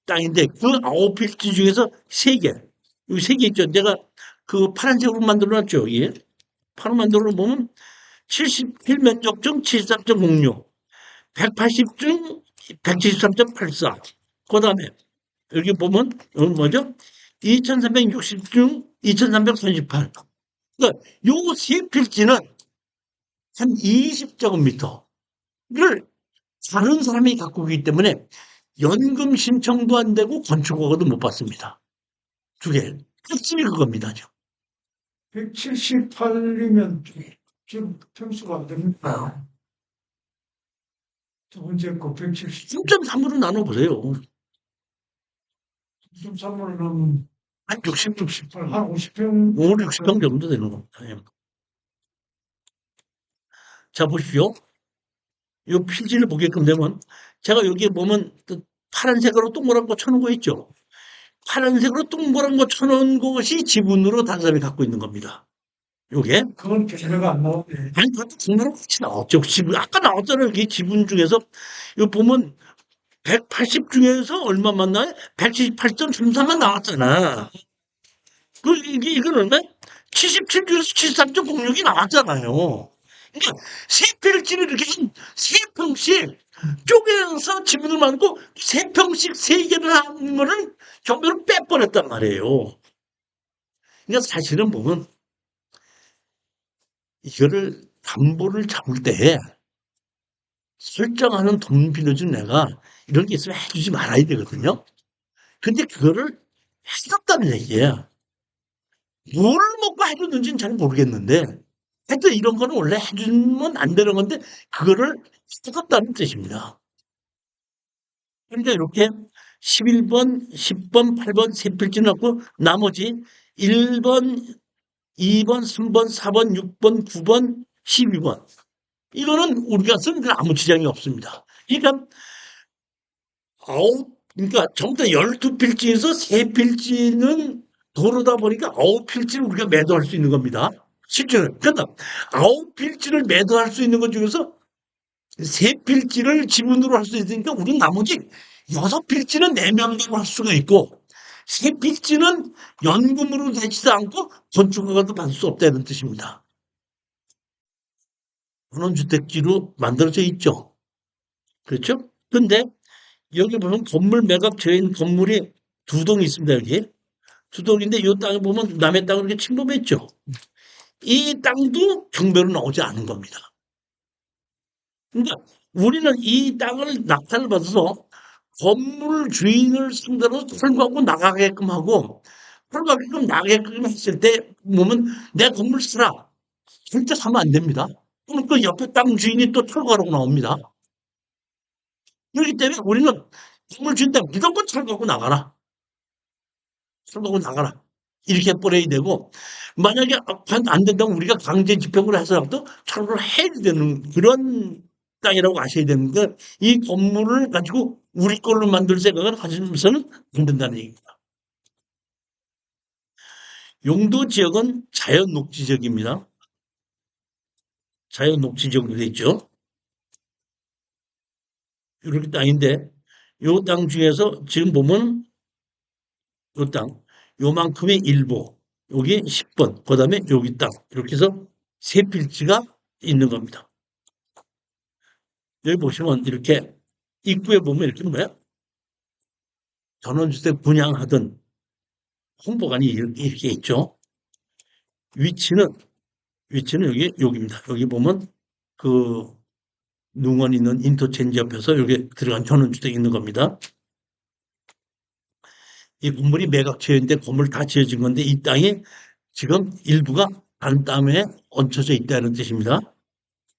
Speaker 1: 땅인데 그 9필지 중에서 3개, 이 3개 있죠. 내가 그 파란색으로 만들어 놨죠. 예. 파란 만들어 보면 77 면적중 73.06, 180중 173.84. 그 다음에 여기 보면 뭐죠? 2360중 2338. 그러니까 요 세 필지는 한 20제곱미터를 다른 사람이 갖고 있기 때문에 연금 신청도 안 되고 건축허가도 못 받습니다. 두 개. 핵심이 그겁니다.
Speaker 2: 178이면 지금 평수가 안 됩니까? 두 번째 거 170.
Speaker 1: 3.3으로 나눠보세요.
Speaker 2: 3으로 넣으면
Speaker 1: 한 60,
Speaker 2: 68, 한 50평.
Speaker 1: 5, 60평 정도 되는 겁니다. 예. 자, 보십시오. 이 필지를 보게끔 되면 제가 여기에 보면 파란색으로 동그란 거 쳐놓은 거 있죠. 파란색으로 동그란 거 쳐놓은 것이 지분으로 다른 사람이 갖고 있는 겁니다. 요게.
Speaker 2: 그건 계좌가 안 나오네.
Speaker 1: 아니, 그것도 분명히 같이 나왔죠. 지분, 아까 나왔잖아요. 이 지분 중에서. 이거 보면 180 중에서 얼마만 나와요? 178.34만 나왔잖아. 이건 얼마야? 77 중에서 73.06이 나왔잖아요. 그러니까 세 평씩을 이렇게 세 평씩 쪼개서 지분을 만들고 세 평씩 세 개를 하는 거를 전부를 빼버렸단 말이에요. 그러니까 사실은 보면 이거를 담보를 잡을 때 설정하는 돈 빌려준 내가 이런 게 있으면 해주지 말아야 되거든요. 근데 그거를 해줬다는 얘기예요. 뭘 먹고 해줬는지는 잘 모르겠는데 하여튼 이런 거는 원래 해주면 안 되는 건데 그거를 해줬다는 뜻입니다. 그러니까 이렇게 11번, 10번, 8번 세 필지 넣고 나머지 1번, 2번, 3번, 4번, 6번, 9번, 12번 이거는 우리가 쓰는 데 아무 지장이 없습니다. 그러니까 그러니까 전부 다 12필지에서 3필지는 도로다 보니까 9필지를 우리가 매도할 수 있는 겁니다. 실제로. 그러니까 9필지를 매도할 수 있는 것 중에서 3필지를 지분으로 할 수 있으니까 우리는 나머지 6필지는 내 명의로 할 수가 있고 3필지는 연금으로 되지도 않고 건축허가도 받을 수 없다는 뜻입니다. 전원주택지로 만들어져 있죠. 그렇죠? 근데 여기 보면 건물 매각 저인 건물이 2동이 있습니다. 여기. 2동인데 이 땅에 보면 남의 땅을 이렇게 침범했죠. 이 땅도 경매로 나오지 않은 겁니다. 그러니까 우리는 이 땅을 낙찰을 받아서 건물 주인을 상대로 철거하고 나가게끔 하고 철거하게끔 나가게끔 했을 때 보면 내 건물 쓰라. 절대 사면 안 됩니다. 그럼 그 옆에 땅 주인이 또 철거하라고 나옵니다. 그렇기 때문에 우리는 건물 주인한테 무조건 철거하고 나가라. 철거하고 나가라. 이렇게 해버려야 되고 만약에 안 된다면 우리가 강제 집행을 해서라도 철거를 해야 되는 그런 땅이라고 아셔야 되는데 이 건물을 가지고 우리 걸로 만들 생각을 하시면서는 안 된다는 얘기입니다. 용도 지역은 자연 녹지 지역입니다. 자연 녹지 지역으로 되어 있죠. 이렇게 땅인데 이 땅 중에서 지금 보면 이 땅 요만큼의 일부 여기 10번 그다음에 여기 땅 이렇게 해서 3필지가 있는 겁니다. 여기 보시면 이렇게 입구에 보면 이렇게 뭐야? 전원주택 분양하던 홍보관이 이렇게 있죠. 위치는 여기입니다. 여기 보면 그 능원 있는 인터체인지 옆에서 여기 들어간 전원주택이 있는 겁니다. 이 건물이 매각지어인데 건물 다 지어진 건데 이 땅이 지금 일부가 다른 땅에 얹혀져 있다는 뜻입니다.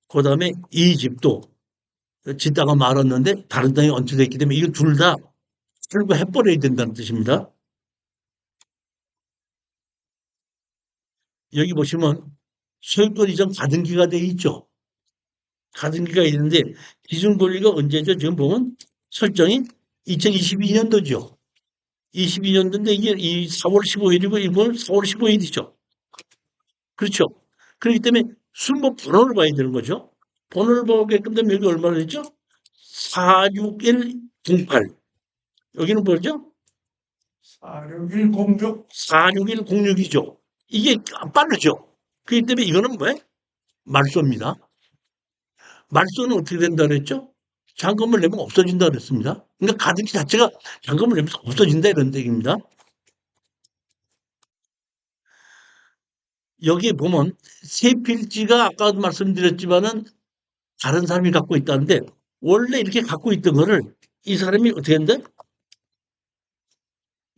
Speaker 1: 그 다음에 이 집도 지 땅은 말았는데 다른 땅에 얹혀져 있기 때문에 이거 둘 다 철거해버려야 된다는 뜻입니다. 여기 보시면 소유권 이전 가등기가 되어 있죠. 가등기가 있는데 기준 권리가 언제죠? 지금 보면 설정이 2022년도죠. 22년도인데 이게 이 4월 15일이고 이건 4월 15일이죠. 그렇죠. 그렇기 때문에 순번 번호를 봐야 되는 거죠. 번호를 보게끔 되면 여기 얼마나 되죠? 46108. 여기는 뭐죠?
Speaker 2: 46106.
Speaker 1: 46106이죠. 이게 빠르죠. 그렇기 때문에 이거는 뭐예요? 말소입니다. 말소는 어떻게 된다 그랬죠? 잔금을 내면 없어진다 그랬습니다. 그러니까 가등기 자체가 잔금을 내면서 없어진다 이런 얘기입니다. 여기에 보면 세 필지가 아까도 말씀드렸지만은 다른 사람이 갖고 있다는데 원래 이렇게 갖고 있던 거를 이 사람이 어떻게 했는데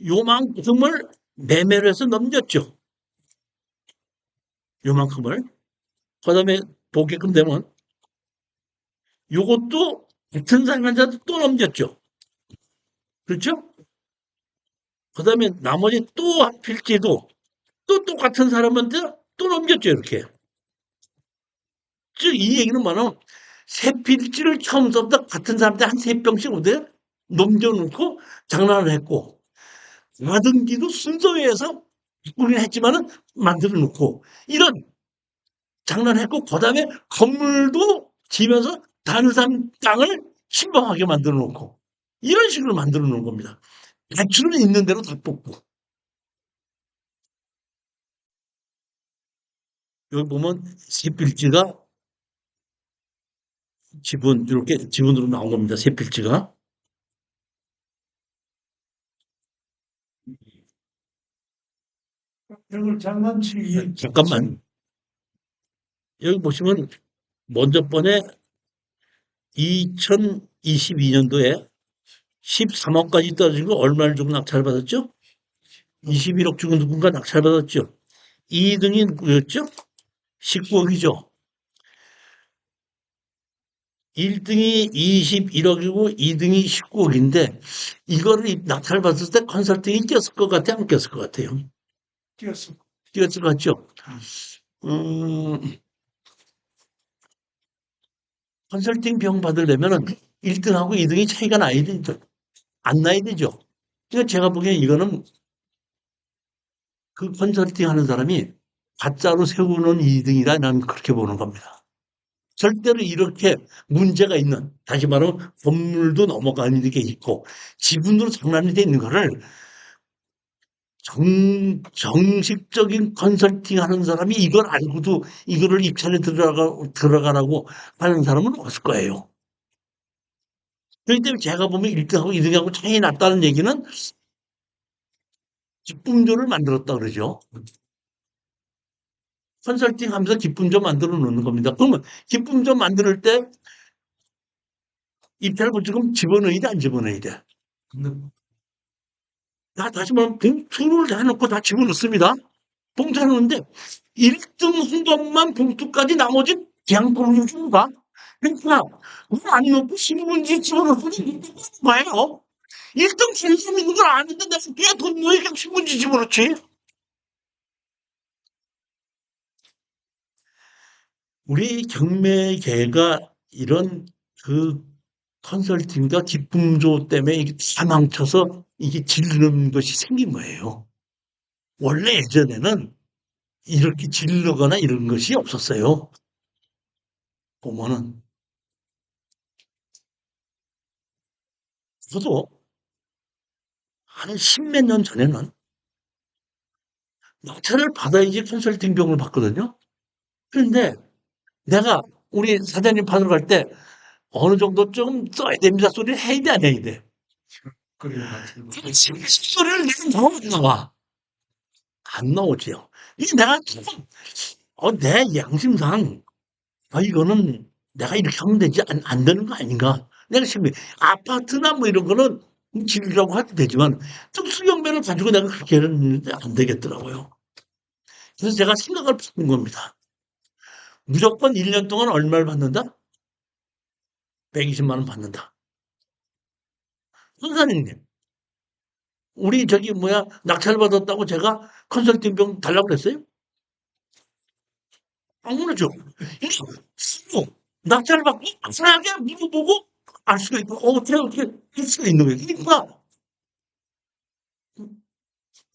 Speaker 1: 요만큼을 매매를 해서 넘겼죠. 요만큼을. 그다음에 보게끔 되면 요것도 같은 사람한테 또 넘겼죠. 그렇죠? 그다음에 나머지 또 한 필지도 또 똑같은 사람한테 또 넘겼죠, 이렇게. 즉, 이 얘기는 뭐냐면, 새 필지를 처음부터 같은 사람한테 한 3병씩 어디 넘겨놓고 장난을 했고, 가등기도 순서에서 바꾸긴 했지만은 만들어 놓고, 이런 장난을 했고, 그 다음에 건물도 지면서 다른 사람 땅을 침범하게 만들어 놓고, 이런 식으로 만들어 놓은 겁니다. 대출은 있는 대로 다 뽑고. 여기 보면 새 필지가 지분, 이렇게 지분으로 나온 겁니다. 새 필지가.
Speaker 2: 이걸 장난치기.
Speaker 1: 잠깐만. 여기 보시면 먼저 번에 2022년도에 13억까지 떨어지고 얼마를 주고 낙찰받았죠? 21억 주고 누군가 낙찰받았죠. 2등이 누구였죠? 19억이죠. 1등이 21억이고 2등이 19억인데 이거를 낙찰받았을 때 컨설팅이 꼈을 것 같아요? 안 꼈을 것 같아요?
Speaker 2: 뛰었어.
Speaker 1: 꼈을 것 같죠? 음, 컨설팅 비용 받으려면 1등하고 2등이 차이가 나야 되죠. 안 나야 되죠. 그러니까 제가 보기엔 이거는 그 컨설팅 하는 사람이 가짜로 세우는 2등이라 나는 그렇게 보는 겁니다. 절대로 이렇게 문제가 있는, 다시 말하면 건물도 넘어가는 게 있고, 지분으로 장난이 돼 있는 거를 정식적인 컨설팅 하는 사람이 이걸 알고도 이거를 입찰에 들어가라고 하는 사람은 없을 거예요. 그렇기 때문에 제가 보면 1등하고 2등하고 차이 났다는 얘기는 기쁨조를 만들었다 그러죠. 컨설팅 하면서 기쁨조 만들어 놓는 겁니다. 그러면 기쁨조 만들 때 입찰을 지금 집어넣어야 돼, 안 집어넣어야 돼?
Speaker 2: 근데
Speaker 1: 다시 말하면 봉투를 다 해놓고 다 집어넣습니다. 봉투 해놓는데 1등 한 것만 봉투까지 나머지 그냥 줍니다. 그러니까 왜안 넣고 신문지 집어넣고 거예요. 1등 진심 있는 걸 아는데 내가 왜돈 넣어 그냥 신문지 집어넣지? 우리 경매계가 이런 그 컨설팅과 기쁨조 때문에 이게 다 망쳐서 이게 질르는 것이 생긴 거예요. 원래 예전에는 이렇게 질르거나 이런 것이 없었어요. 보면은. 저도 한 십몇 년 전에는 낙찰을 받아야지 컨설팅 비용을 받거든요. 그런데 내가 우리 사장님 받으러 갈 때 어느 정도 좀 써야 됩니다 소리를 해야 돼, 안 해야 돼?
Speaker 2: 그래요, 맞아요.
Speaker 1: 지금 소리를 내가 나와. 안 나오지요. 이게 내가 내 양심상 이거는 내가 이렇게 하면 되지 안 되는 거 아닌가? 내가 지금 아파트나 뭐 이런 거는 지으라고 해도 되지만 특수경매를 가지고 내가 그렇게 했는데 안 되겠더라고요. 그래서 제가 생각을 바꾼 겁니다. 무조건 1년 동안 얼마를 받는다? 120만 원 받는다. 선사님, 우리 저기 뭐야 낙찰 받았다고 제가 컨설팅 비용 달라고 그랬어요? 안 그러죠. 이게 서로 낙찰을 받고 편하게 물어보고 알 수가 있고 어떻게 할 수가 있는 거예요. 그러니까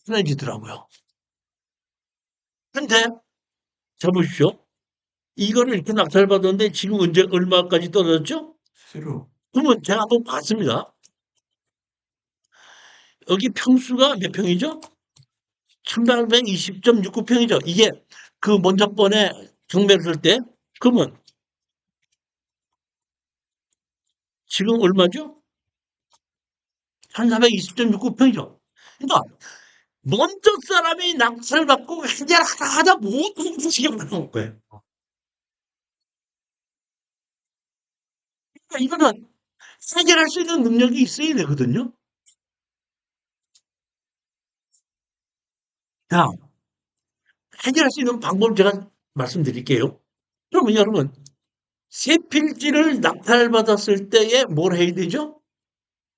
Speaker 1: 편해지더라고요. 근데 자 보십시오. 이거를 이렇게 낙찰 받았는데 지금 언제 얼마까지 떨어졌죠?
Speaker 2: 새로
Speaker 1: 그러면 제가 한번 봤습니다. 여기 평수가 몇 평이죠? 1820.69평이죠. 이게 그 먼저 번에 경매를 할 때 그러면 지금 얼마죠? 1420.69평이죠. 그러니까 먼저 사람이 낙찰받고 해결하다 못하는 소식이 나온 거예요. 그러니까 이거는 해결할 수 있는 능력이 있어야 되거든요. 자, 해결할 수 있는 방법을 제가 말씀드릴게요. 그러면 여러분, 새 필지를 낙찰받았을 때에 뭘 해야 되죠?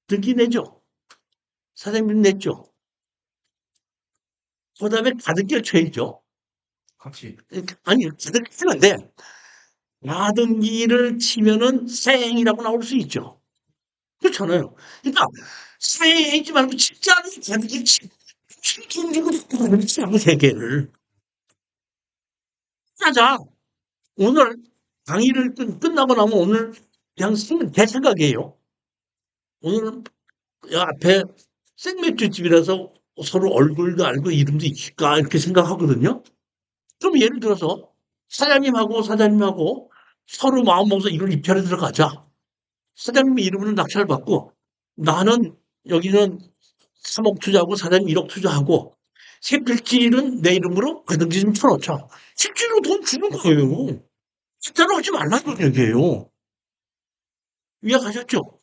Speaker 1: 등기 내죠. 사장님 냈죠. 그 다음에 가등기를 쳐야죠.
Speaker 2: 같이
Speaker 1: 아니, 가등기 치는데, 가등기를 치면은 세행이라고 나올 수 있죠. 그렇잖아요. 그러니까, 세행하지 말고 진짜로 가등기 치고 세 개를. 하자. 오늘 강의를 끝나고 나면 오늘 그냥 제 생각이에요. 오늘 앞에 생맥주집이라서 서로 얼굴도 알고 이름도 있을까 이렇게 생각하거든요. 그럼 예를 들어서 사장님하고 서로 마음 먹어서 이걸 입찰에 들어가자. 사장님 이름으로 낙찰 받고 나는 여기는 3억 투자하고 사장님 1억 투자하고 새 필지는 내 이름으로 가등기 좀 쳐놓자. 실제로 돈 주는 거예요. 진짜로 하지 말라는 얘기예요. 이해가셨죠?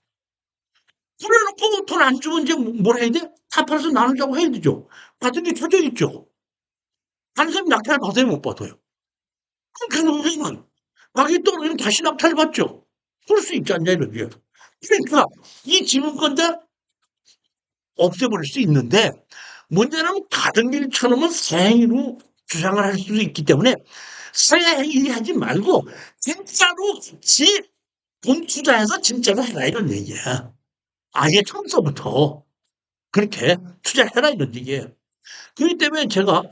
Speaker 1: 그래놓고 돈 안 주면 이제 뭘 해야 돼? 다 팔아서 나누자고 해야 되죠. 받은 게 쳐져 있죠. 다른 사람이 낙찰 받아요, 못 받아요? 그럼 결국에는 가격이 떨어지면 다시 낙찰 받죠. 그럴 수 있지 않냐, 이러게. 그러니까 이 지분권자 없애버릴 수 있는데 문제는 가등기를 쳐놓으면 세행위로 주장을 할 수도 있기 때문에 세행위 하지 말고 진짜로 같이 돈 투자해서 진짜로 해라 이런 얘기야. 아예 처음서부터 그렇게 투자해라 이런 얘기예요. 그렇기 때문에 제가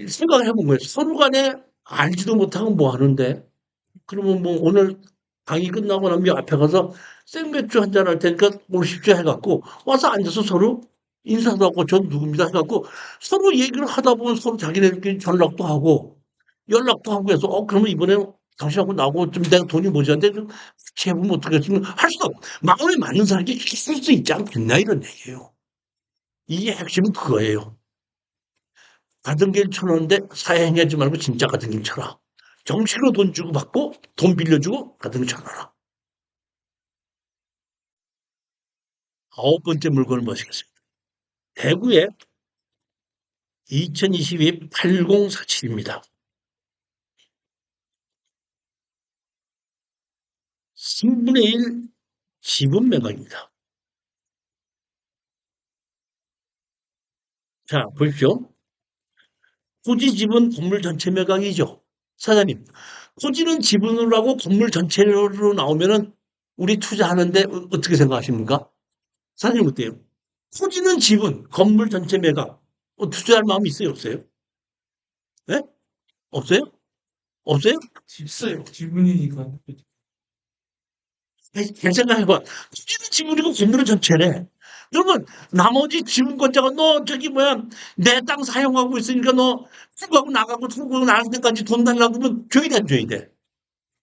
Speaker 1: 생각을 해본 거예요. 서로 간에 알지도 못하고 뭐 하는데 그러면 뭐 오늘 강의 끝나고 나면 앞에 가서 생맥주 한잔 할 테니까 오십시오 해갖고 와서 앉아서 서로 인사도 하고 전 누굽니다 해갖고 서로 얘기를 하다 보면 서로 자기네들끼리 전락도 하고 연락도 하고 해서 그러면 이번에 당신하고 나하고 좀 내가 돈이 모자란데 좀 같이 해보면 어떻겠으면 할 수가 없 마음에 맞는 사람이 있을 수 있지 않겠냐 이런 얘기예요. 이게 핵심은 그거예요. 가던 길 쳐놓는데 사회 행위하지 말고 진짜 가던 길 쳐라. 정식으로 돈 주고 받고 돈 빌려주고 가던 길 쳐놔라. 아홉 번째 물건을 모시겠습니다. 대구의 2022 8047입니다. 3분의 1 지분 매각입니다. 자, 보십시오. 토지 지분 건물 전체 매각이죠. 사장님, 토지는 지분으로 하고 건물 전체로 나오면은 우리 투자하는데 어떻게 생각하십니까? 사장님 어때요? 토지는 지분, 건물 전체 매각. 투자할 마음이 있어요, 없어요? 예? 없어요? 없어요?
Speaker 2: 있어요. 지분이니까.
Speaker 1: 잘 생각해봐. 토지는 지분이고 건물은 전체래. 그러면 나머지 지분권자가 너 저기 뭐야 내 땅 사용하고 있으니까 너 투구하고 나가고 투구하고 나갈 때까지 돈 달라고 그러면 줘야 돼, 안 줘야 돼?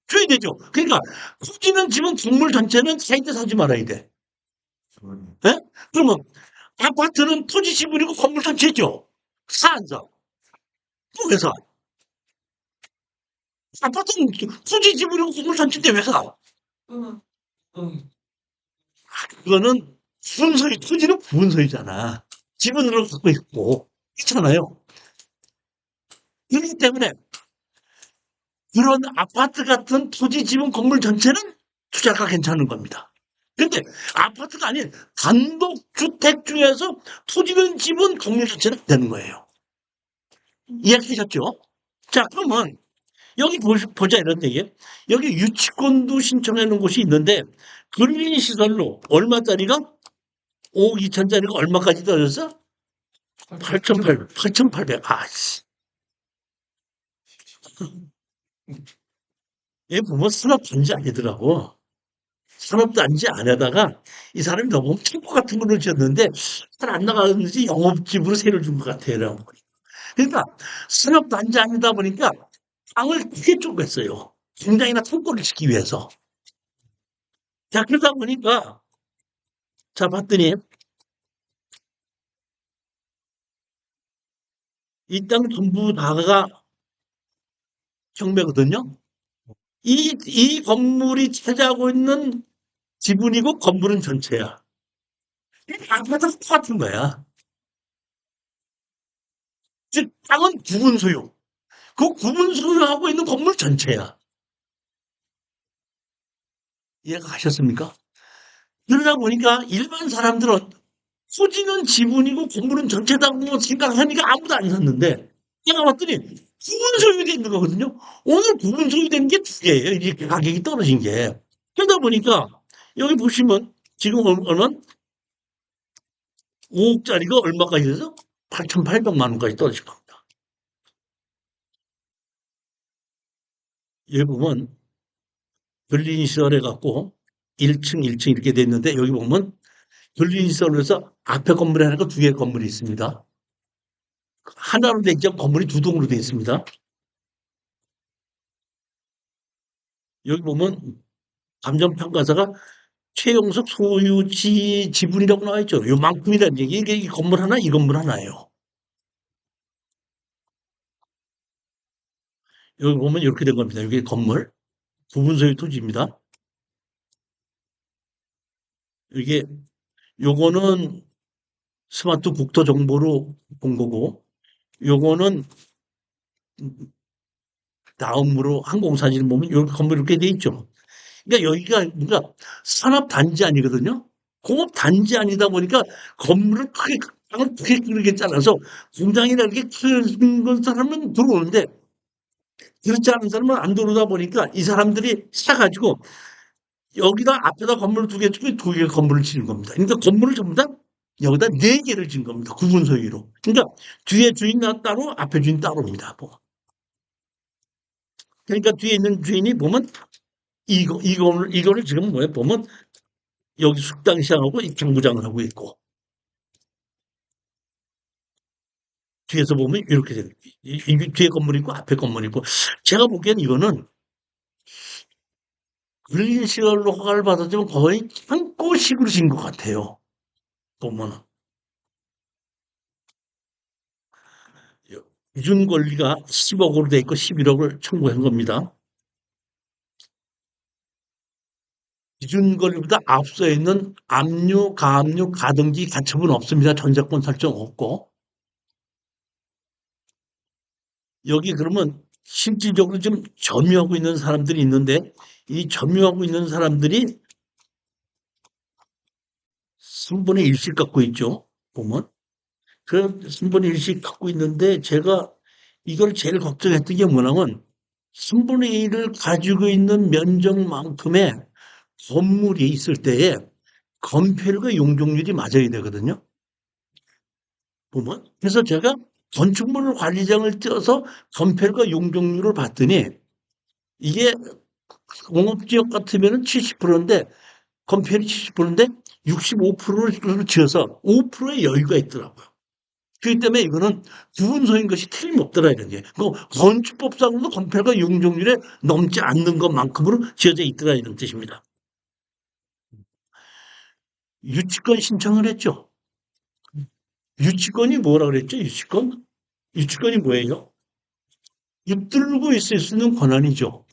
Speaker 1: 줘야 되죠. 그러니까 토지는 지분 건물 전체는 사이드 사지 말아야 돼. 예? 그러면 아파트는 토지 지분이고 건물 전체죠. 사 안 사? 또 왜 사? 아파트는 토지 지분이고 건물 전체인데 왜 사?
Speaker 2: 응, 응.
Speaker 1: 그거는 순서이 토지는 부분서이잖아. 지분으로 갖고 있고 있잖아요. 그렇기 때문에 그런 아파트 같은 토지 지분 건물 전체는 투자가 괜찮은 겁니다. 근데 아파트가 아닌 단독주택 중에서 토지는 지분 건물 전체는 안 되는 거예요. 이해하셨죠? 자, 그러면 여기 보자 이런 얘기예요. 여기 유치권도 신청해 놓은 곳이 있는데 근린 시설로 얼마짜리가 5억 2천짜리가 얼마까지 떨어졌어? 8,800, 8,800. 아씨. 얘 보면 산업단지 아니더라고. 산업단지 안에다가 이 사람이 너무 창고 같은 거를 지었는데 잘 안 나가는지 영업집으로 세를 준 것 같아요. 그러니까 산업단지 아니다 보니까 땅을 크게 쪼갰어요. 공장이나 창고를 짓기 위해서. 자, 그러다 보니까 자, 봤더니 이 땅 전부 다가 경매거든요. 이 건물이 차지하고 있는 지분이고 건물은 전체야. 아파트가 똑같은 거야. 즉 땅은 구분 소유. 그 구분 소유하고 있는 건물 전체야. 이해가 가셨습니까? 그러다 보니까 일반 사람들은 토지는 지분이고 건물은 전체다고 생각하니까 아무도 안 샀는데 내가 봤더니 구분 소유돼 있는 거거든요. 오늘 구분 소유된 게 두 개예요. 이렇게 가격이 떨어진 게. 그러다 보니까 여기 보시면 지금 얼마 5억짜리가 얼마까지 돼서 8,800만 원까지 떨어진 겁니다. 여기 보면 근린시설 해갖고 1층, 1층 이렇게 돼 있는데 여기 보면 근린시설에서 앞에 건물에 하나가 두 개의 건물이 있습니다. 하나로 돼 있죠. 건물이 두 동으로 돼 있습니다. 여기 보면 감정평가사가 최용석 소유지 지분이라고 나와 있죠. 요만큼이라는 얘기. 이게 이 건물 하나, 이 건물 하나예요. 여기 보면 이렇게 된 겁니다. 이게 건물, 부분 소유 토지입니다. 이게 요거는 스마트 국토 정보로 본 거고, 요거는 다음으로 항공사진 보면 여기 건물 이렇게 돼 있죠. 그러니까 여기가 뭔가 산업단지 아니거든요. 공업단지 아니다 보니까 건물을 크게, 땅을 크게 그렇게 잘라서 공장이나 이렇게 큰 사람은 들어오는데 그렇지 않은 사람은 안 들어오다 보니까 이 사람들이 사가지고 여기다 앞에다 건물 두 개 주고 두 개 건물을 지은 겁니다. 그러니까 건물을 전부 다 여기다 네 개를 지은 겁니다. 구분 소유로. 그러니까 뒤에 주인 따로, 앞에 주인 따로입니다. 뭐. 그러니까 뒤에 있는 주인이 보면 이거를 지금 뭐에 보면 여기 숙당 시장하고 이 정부장을 하고 있고 뒤에서 보면 이렇게 되는 거예요. 이 뒤에 건물이 있고 앞에 건물이 있고 제가 보기엔 이거는 근린시설로 허가를 받았지만 거의 창고식으로 진 것 같아요. 보면은. 기준 권리가 10억으로 돼 있고 11억을 청구한 겁니다. 기준 권리보다 앞서 있는 압류, 가압류, 가등기 가처분 없습니다. 전세권 설정 없고. 여기 그러면 실질적으로 지금 점유하고 있는 사람들이 있는데 이 점유하고 있는 사람들이 3분의 1씩 갖고 있죠. 보면. 그 3분의 1씩 갖고 있는데 제가 이걸 제일 걱정했던 게 뭐냐면 3분의 1을 가지고 있는 면적만큼의 건물이 있을 때에 건폐율과 용적률이 맞아야 되거든요. 보면. 그래서 제가 건축물 관리장을 떼어서 건폐율과 용적률을 봤더니 이게 공업지역 같으면 70%인데 건폐율이 70%인데 65%를 지어서 5%의 여유가 있더라고요. 그렇기 때문에 이거는 구분소인 것이 틀림없더라 이런 게. 그 건축법상으로도 건폐율과 용적률에 넘지 않는 것만큼으로 지어져 있더라 이런 뜻입니다. 유치권 신청을 했죠. 유치권이 뭐라 그랬죠? 유치권? 유치권이 뭐예요? 붙들고 있을 수 있는 권한이죠.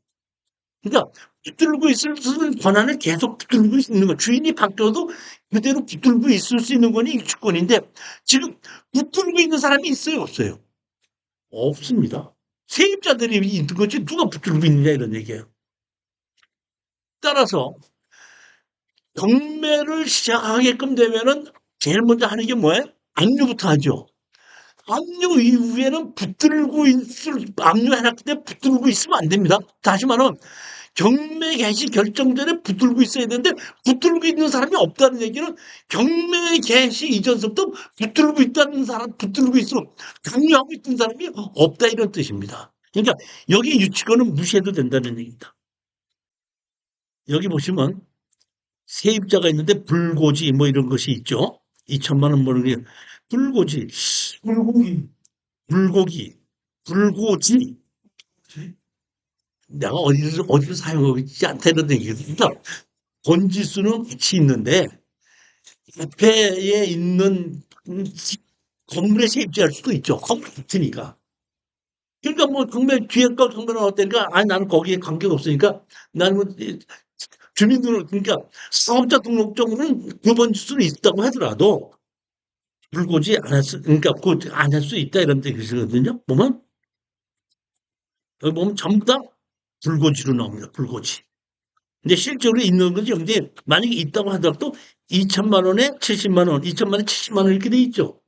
Speaker 1: 그러니까 붙들고 있을 수 있는 권한을 계속 붙들고 있는 거. 주인이 바뀌어도 그대로 붙들고 있을 수 있는 권이 유치권인데 지금 붙들고 있는 사람이 있어요, 없어요? 없습니다. 세입자들이 있는 거지 누가 붙들고 있느냐 이런 얘기예요. 따라서 경매를 시작하게끔 되면은 제일 먼저 하는 게 뭐예요? 압류부터 하죠. 압류 이후에는 압류해놨을 때 붙들고 있으면 안 됩니다. 다시 말하면 경매 개시 결정 전에 붙들고 있어야 되는데 붙들고 있는 사람이 없다는 얘기는 경매 개시 이전부터 붙들고 있다는 사람, 붙들고 있어 강요하고 있던 사람이 없다 이런 뜻입니다. 그러니까 여기 유치권은 무시해도 된다는 얘기입니다. 여기 보시면 세입자가 있는데 불고지 뭐 이런 것이 있죠. 2천만 원 모르는 게 불고지,
Speaker 2: 불고기.
Speaker 1: 불고기, 불고지. 내가 어디서 사용하고 있지 않다 이런 얘기입니다. 본지수는 같이 있는데 앞에 있는 건물에 세입자일 수도 있죠. 건물 같으니까. 그러니까 뭐 정말 뒤에 거 정말 어때니까 아니 나는 거기에 관계가 없으니까 나는 뭐 주민등록 그러니까 사업자 등록증은 두 번 수는 있다고 하더라도 불고지 않았을 그러니까 안 할 수 있다 이런 뜻이거든요. 보면 여기 보면 전부 다 불고지로 나옵니다. 불고지. 근데 실제로 있는 거지. 근데 만약에 있다고 하더라도 2천만 원에 70만 원, 2천만 원에 70만 원 이렇게 돼 있죠.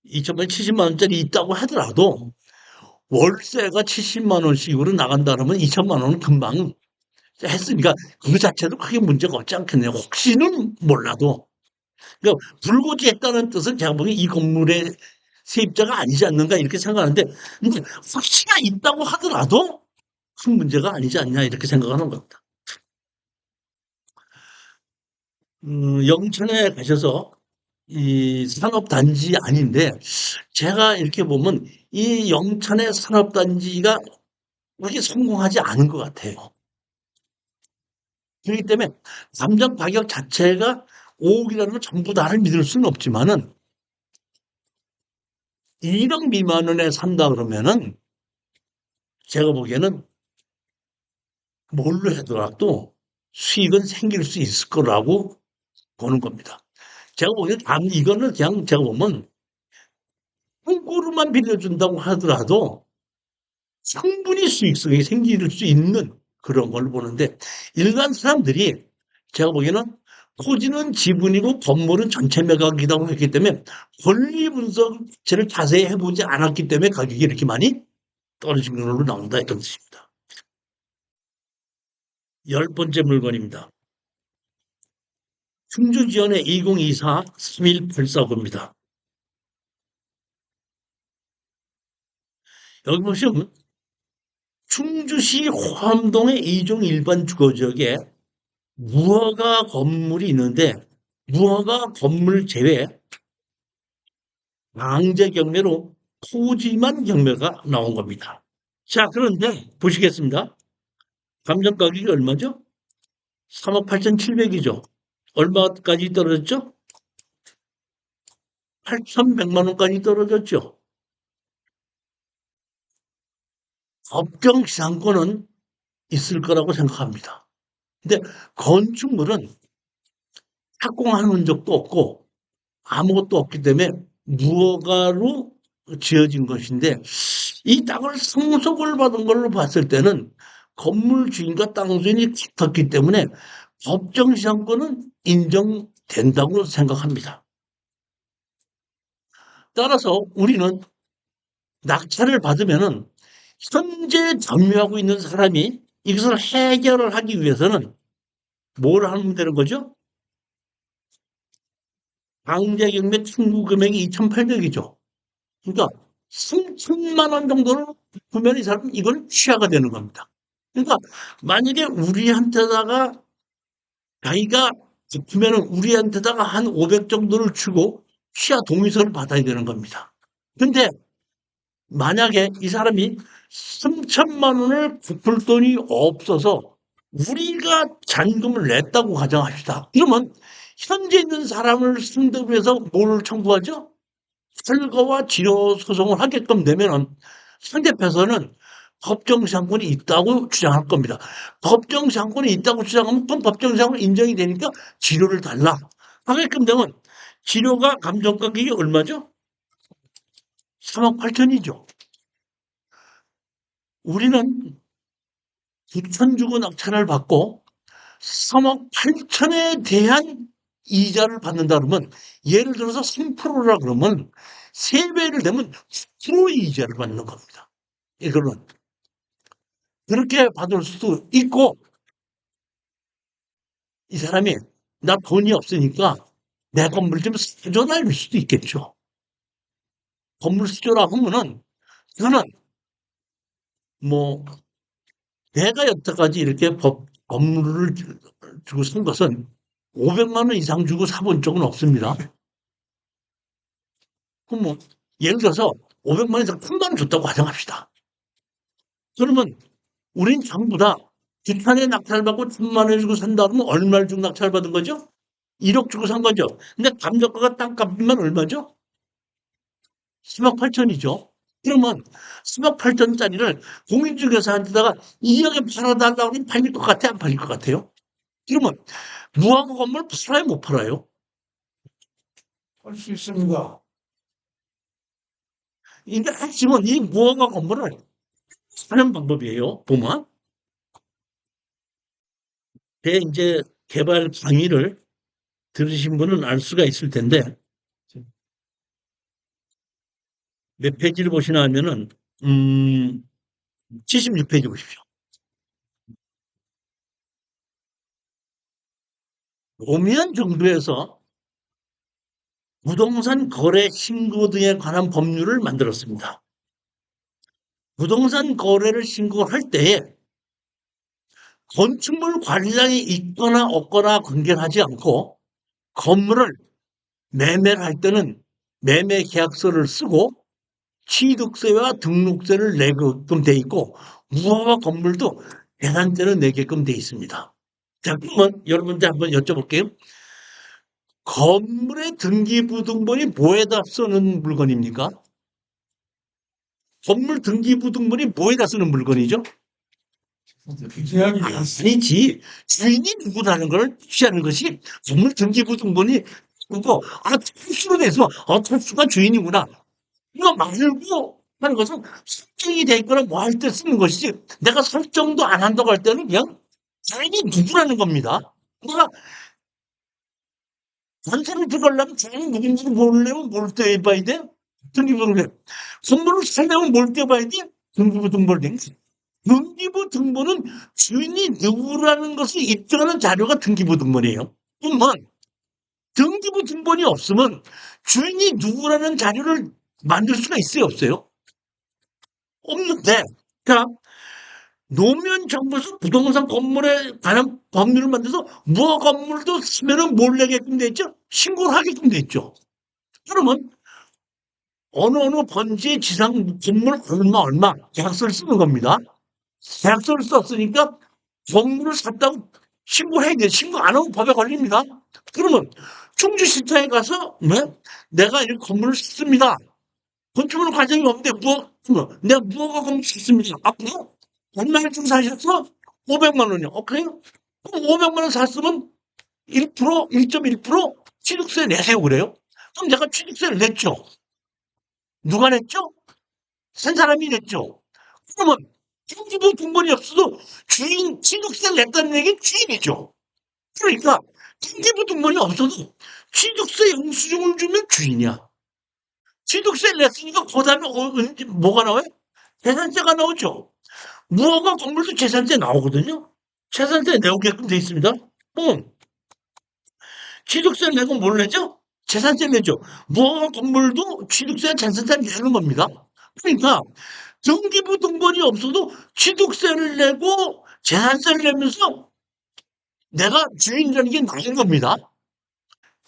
Speaker 1: 2천만 원에 70만 원짜리 있다고 하더라도 월세가 70만 원씩으로 나간다 그러면 2천만 원은 금방 했으니까 그 자체도 크게 문제가 없지 않겠네요. 혹시는 몰라도. 그러니까 불고지했다는 뜻은 제가 보기엔 이 건물의 세입자가 아니지 않는가 이렇게 생각하는데 근데 혹시나 있다고 하더라도 큰 문제가 아니지 않냐 이렇게 생각하는 겁니다. 영천에 가셔서 이 산업단지 아닌데 제가 이렇게 보면 이 영천의 산업단지가 그렇게 성공하지 않은 것 같아요. 그렇기 때문에 감정 가격 자체가 5억이라는 걸 전부 다를 믿을 수는 없지만은 1억 미만원에 산다 그러면은 제가 보기에는 뭘로 하더라도 수익은 생길 수 있을 거라고 보는 겁니다. 제가 보기엔 이거는 그냥 제가 보면 꿈꾸로만 빌려준다고 하더라도 충분히 수익성이 생길 수 있는 그런 걸 보는데 일반 사람들이 제가 보기에는 토지는 지분이고 건물은 전체 매각이라고 했기 때문에 권리 분석을 자세히 해보지 않았기 때문에 가격이 이렇게 많이 떨어진 걸로 나온다 이런 뜻입니다. 10번째 물건입니다. 충주지연의 2024-3184호입니다. 여기 보시면 충주시 화암동의 2종 일반 주거지역에 무허가 건물이 있는데 무허가 건물 제외 강제 경매로 토지만 경매가 나온 겁니다. 자, 그런데 보시겠습니다. 감정 가격이 얼마죠? 3억 8,700이죠. 얼마까지 떨어졌죠? 8,100만 원까지 떨어졌죠. 법정 시장권은 있을 거라고 생각합니다. 근데 건축물은 착공한 흔적도 없고 아무것도 없기 때문에 무허가로 지어진 것인데 이 땅을 상속을 받은 걸로 봤을 때는 건물 주인과 땅 주인이 같았기 때문에 법정 시장권은 인정된다고 생각합니다. 따라서 우리는 낙찰을 받으면은 현재 점유하고 있는 사람이 이것을 해결을 하기 위해서는 뭘 하면 되는 거죠? 강제경매 청구 금액이 2,800이죠. 그러니까 3천만 원 정도를 보면 이 사람은 이걸 취하가 되는 겁니다. 그러니까 만약에 우리한테다가 자기가 보면은 우리한테다가 한 500 정도를 주고 취하 동의서를 받아야 되는 겁니다. 근데 만약에 이 사람이 3천만 원을 갚을 돈이 없어서 우리가 잔금을 냈다고 가정합시다. 그러면 현재 있는 사람을 상대로 해서 뭘 청구하죠? 철거와 진호 소송을 하게끔 되면은 상대편에서는 법정상권이 있다고 주장할 겁니다. 법정상권이 있다고 주장하면 그럼 법정상권 인정이 되니까 진호를 달라. 하게끔 되면 진호가 감정가격이 얼마죠? 3억 8천이죠. 우리는 9천 주고 낙찰을 받고 3억 8천에 대한 이자를 받는다 그러면 예를 들어서 3%라 그러면 3배를 내면 9%의 이자를 받는 겁니다. 이거는 그렇게 받을 수도 있고 이 사람이 나 돈이 없으니까 내 건물 좀 사줘라 이럴 수도 있겠죠. 건물 사줘라 하면은 저는 뭐 내가 여태까지 이렇게 건물을 주고 산 것은 500만 원 이상 주고 사본 적은 없습니다. 그럼 뭐 예를 들어서 500만 원 이상 큰 돈을 줬다고 가정합시다. 그러면 우린 전부 다 뒷판에 낙찰받고 1,000만 원 주고 산다 그러면 얼마를 주고 낙찰받은 거죠? 1억 주고 산 거죠. 근데 감정가가 땅값만 얼마죠? 10억 8천이죠. 그러면 10억 8천짜리를 공인중개사한테다가 2억에 팔아달라고 하면 팔릴 것 같아? 안 팔릴 것 같아요? 그러면 무허가 건물 팔아요? 못 팔아요?
Speaker 2: 할 수 있습니다.
Speaker 1: 근데 핵심은 이 무허가 건물을 사는 방법이에요. 보면 제 이제 개발 강의를 들으신 분은 알 수가 있을 텐데 몇 페이지를 보시나 하면은 76페이지 보십시오. 노무현 정부에서 부동산 거래 신고 등에 관한 법률을 만들었습니다. 부동산 거래를 신고할 때에 건축물 관리장이 있거나 없거나 관계하지 않고 건물을 매매를 할 때는 매매 계약서를 쓰고 취득세와 등록세를 내게끔 돼 있고 무허가 건물도 계산세를 내게끔 돼 있습니다. 자, 그러면 여러분들 한번 여쭤볼게요. 건물의 등기부등본이 뭐에다 쓰는 물건입니까? 건물 등기부등본이 뭐에다 쓰는 물건이죠?
Speaker 2: 계약이요.
Speaker 1: 아니지. 주인이 누구라는 걸 취하는 것이 건물 등기부등본이 그거 철수로 돼서 철수가 주인이구나. 이거 말고 하는 것은 설정이 돼 있거나 뭐 할 때 쓰는 것이지 내가 설정도 안 한다고 할 때는 그냥 주인이 누구라는 겁니다. 내가 전세를 들어가려면 주인이 누군지 모르려면 뭘 떼봐야 돼? 등기부등본. 건물을 살려면 뭘 떼봐야 돼? 등기부등본을. 등기부 등본은 주인이 누구라는 것을 입증하는 자료가 등기부 등본이에요. 그러면 등기부 등본이 없으면 주인이 누구라는 자료를 만들 수가 있어요, 없어요? 없는데, 자, 노무현 정부에서 부동산 건물에 관한 법률을 만들어서 무허 건물도 쓰면은 뭘 내게끔 돼 있죠? 신고를 하게끔 돼 있죠. 그러면 어느 번지의 지상 건물 얼마 계약서를 쓰는 겁니다. 계약서를 썼으니까 건물을 샀다고 신고해야 돼. 신고 안 하면 법에 걸립니다. 그러면 충주시청에 가서 내가 이 건물을 샀습니다. 건축물 과정이 없는데 내가 무허가 건물 샀습니다. 앞으로 얼마를 주고 사셨어? 500만 원이요. 오케이? 그럼 500만 원 샀으면 1.1% 취득세 내세요 그래요? 그럼 내가 취득세를 냈죠. 누가 냈죠? 산 사람이 냈죠. 그러면 등기부 등본이 없어도 주인 취득세를 냈다는 얘기는 주인이죠. 그러니까 등기부 등본이 없어도 취득세 영수증을 주면 주인이야. 취득세를 냈으니까 그 다음에 뭐가 나와요? 재산세가 나오죠. 무허가 건물도 재산세 나오거든요. 재산세 내오게끔 돼 있습니다. 취득세를 내고 뭘 내죠? 재산세를 내죠. 무허가 건물도 취득세, 재산세를 내는 겁니다. 그러니까 등기부 등본이 없어도 취득세를 내고 재산세를 내면서 내가 주인이라는 게 나은 겁니다.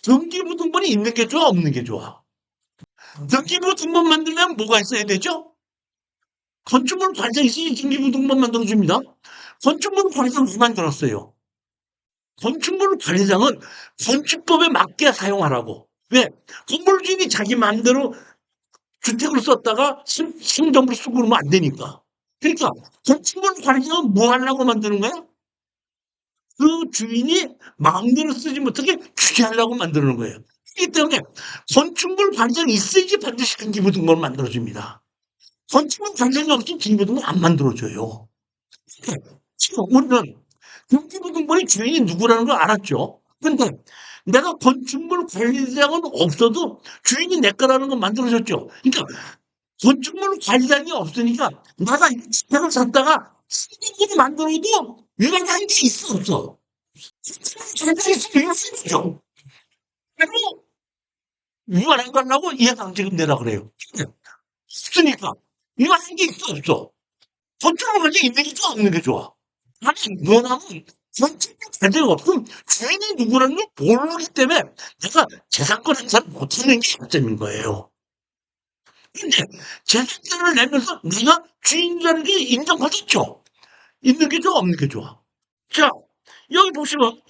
Speaker 1: 등기부 등본이 있는 게 좋아, 없는 게 좋아? 등기부 등본 만들려면 뭐가 있어야 되죠? 건축물 관장이 있으니 등기부 등본 만들어줍니다. 건축물 관리장 왜 만들었어요? 건축물 관리장은 건축법에 맞게 사용하라고. 왜? 건물주인이 자기 마음대로 주택을 썼다가 행정부를 쓰고 그러면 안 되니까. 그러니까 건축물 관리장은 뭐 하려고 만드는 거야? 그 주인이 마음대로 쓰지 못하게 규제하려고 만드는 거예요. 그렇기 때문에 건축물 관리장이 있어야지 반드시 등기부 등본을 만들어줍니다. 건축물 관리장이 없으면 등기부 등본 안 만들어줘요. 지금 우리는 등기부 등본이 주인이 누구라는 걸 알았죠. 근데 내가 건축물 관리장은 없어도 주인이 내 거라는 걸 만들어줬죠. 그러니까 건축물 관리장이 없으니까 내가 이 주택을 샀다가 신규를 만들어도 위반한 게 있어 없어. 관리장이 있으면 위반이죠. 그리고 위반한 거 하려고 이해강제금 내라 그래요. 없으니까 위반한 게 있어 없어. 건축물 관리장이 있는 게 좋아 없는 게 좋아. 아니 뭐냐면 건축물 관리가 없으면 주인이 누구라는 걸 모르기 때문에 내가 재산권 행사를 못하는 게 장점인 거예요. 근데 재산세를 내면서 내가 주인이라는 게 인정받았죠. 있는 게 좋아, 없는 게 좋아. 자, 여기 보시면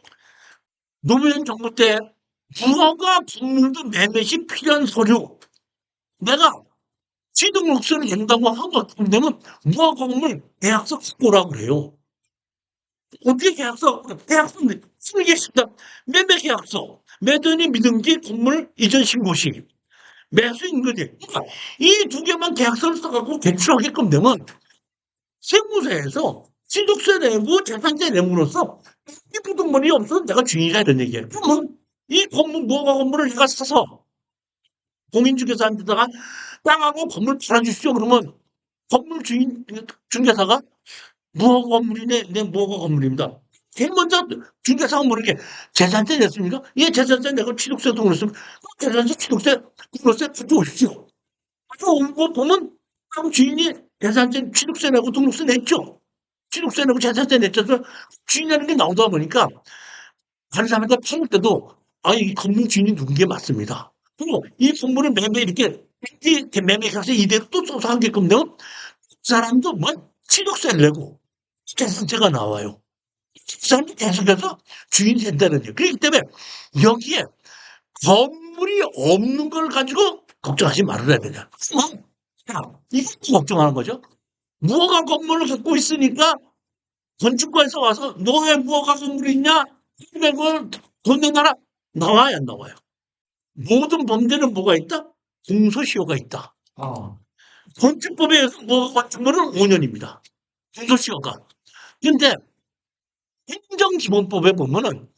Speaker 1: 노무현 정부 때 무허가 건물도 매매 시 필요한 서류. 내가 취득록세를 낸다고 하고 되면 무허가 건물 계약서 갖고 오라고 그래요. 어떻게 계약서? 계약서 쓰는 게 있습니다. 매매 계약서, 매도인이 미등기 건물 이전 신고시, 매수인 거지. 그러니까 이 두 개만 계약서를 써갖고 대출하게끔 되면 세무서에서 취득세 내고 재산세 내므로써 등기부등본이 없어서 내가 주인이다 이런 얘기예요. 그러면 이 건물 무허가 건물을 내가 사서 공인중개사한테다가 땅하고 건물 팔아주시오 그러면 건물 주인 중개사가 무허가 건물이네 내 무허가 건물입니다. 제일 먼저 중개사가 모르게 재산세 냈습니까? 예 재산세 내고 취득세 등록했습니다. 재산세 취득세 등록세 가져오십시오. 가져온 거 보면 땅 주인이 재산세 취득세 내고 등록세 냈죠. 취득세 내고 재산세 냈죠. 주인이라는 게 나오다 보니까 다른 사람한테 팔 때도 이 건물 주인이 누군 게 맞습니다. 그리고 이 건물을 매매 이렇게 매매 가서 이대로 또 써서 하게끔 되면 그 사람도 취득세를 내고 재산세가 나와요. 그 사람이 계속해서 주인이 된다는 얘기예요. 그렇기 때문에 여기에 건물이 없는 걸 가지고 걱정하지 말아야 되냐. 이것도 걱정하는 거죠. 무허가 건물을 갖고 있으니까 건축가에서 와서 너 왜 무허가 건물이 있냐? 그걸 돈 내놔라. 나와야 안 나와요. 모든 범죄는 뭐가 있다? 공소시효가 있다. 건축법에 의해서 무허가 건축물은 5년입니다. 공소시효가. 근데 행정기본법에 보면은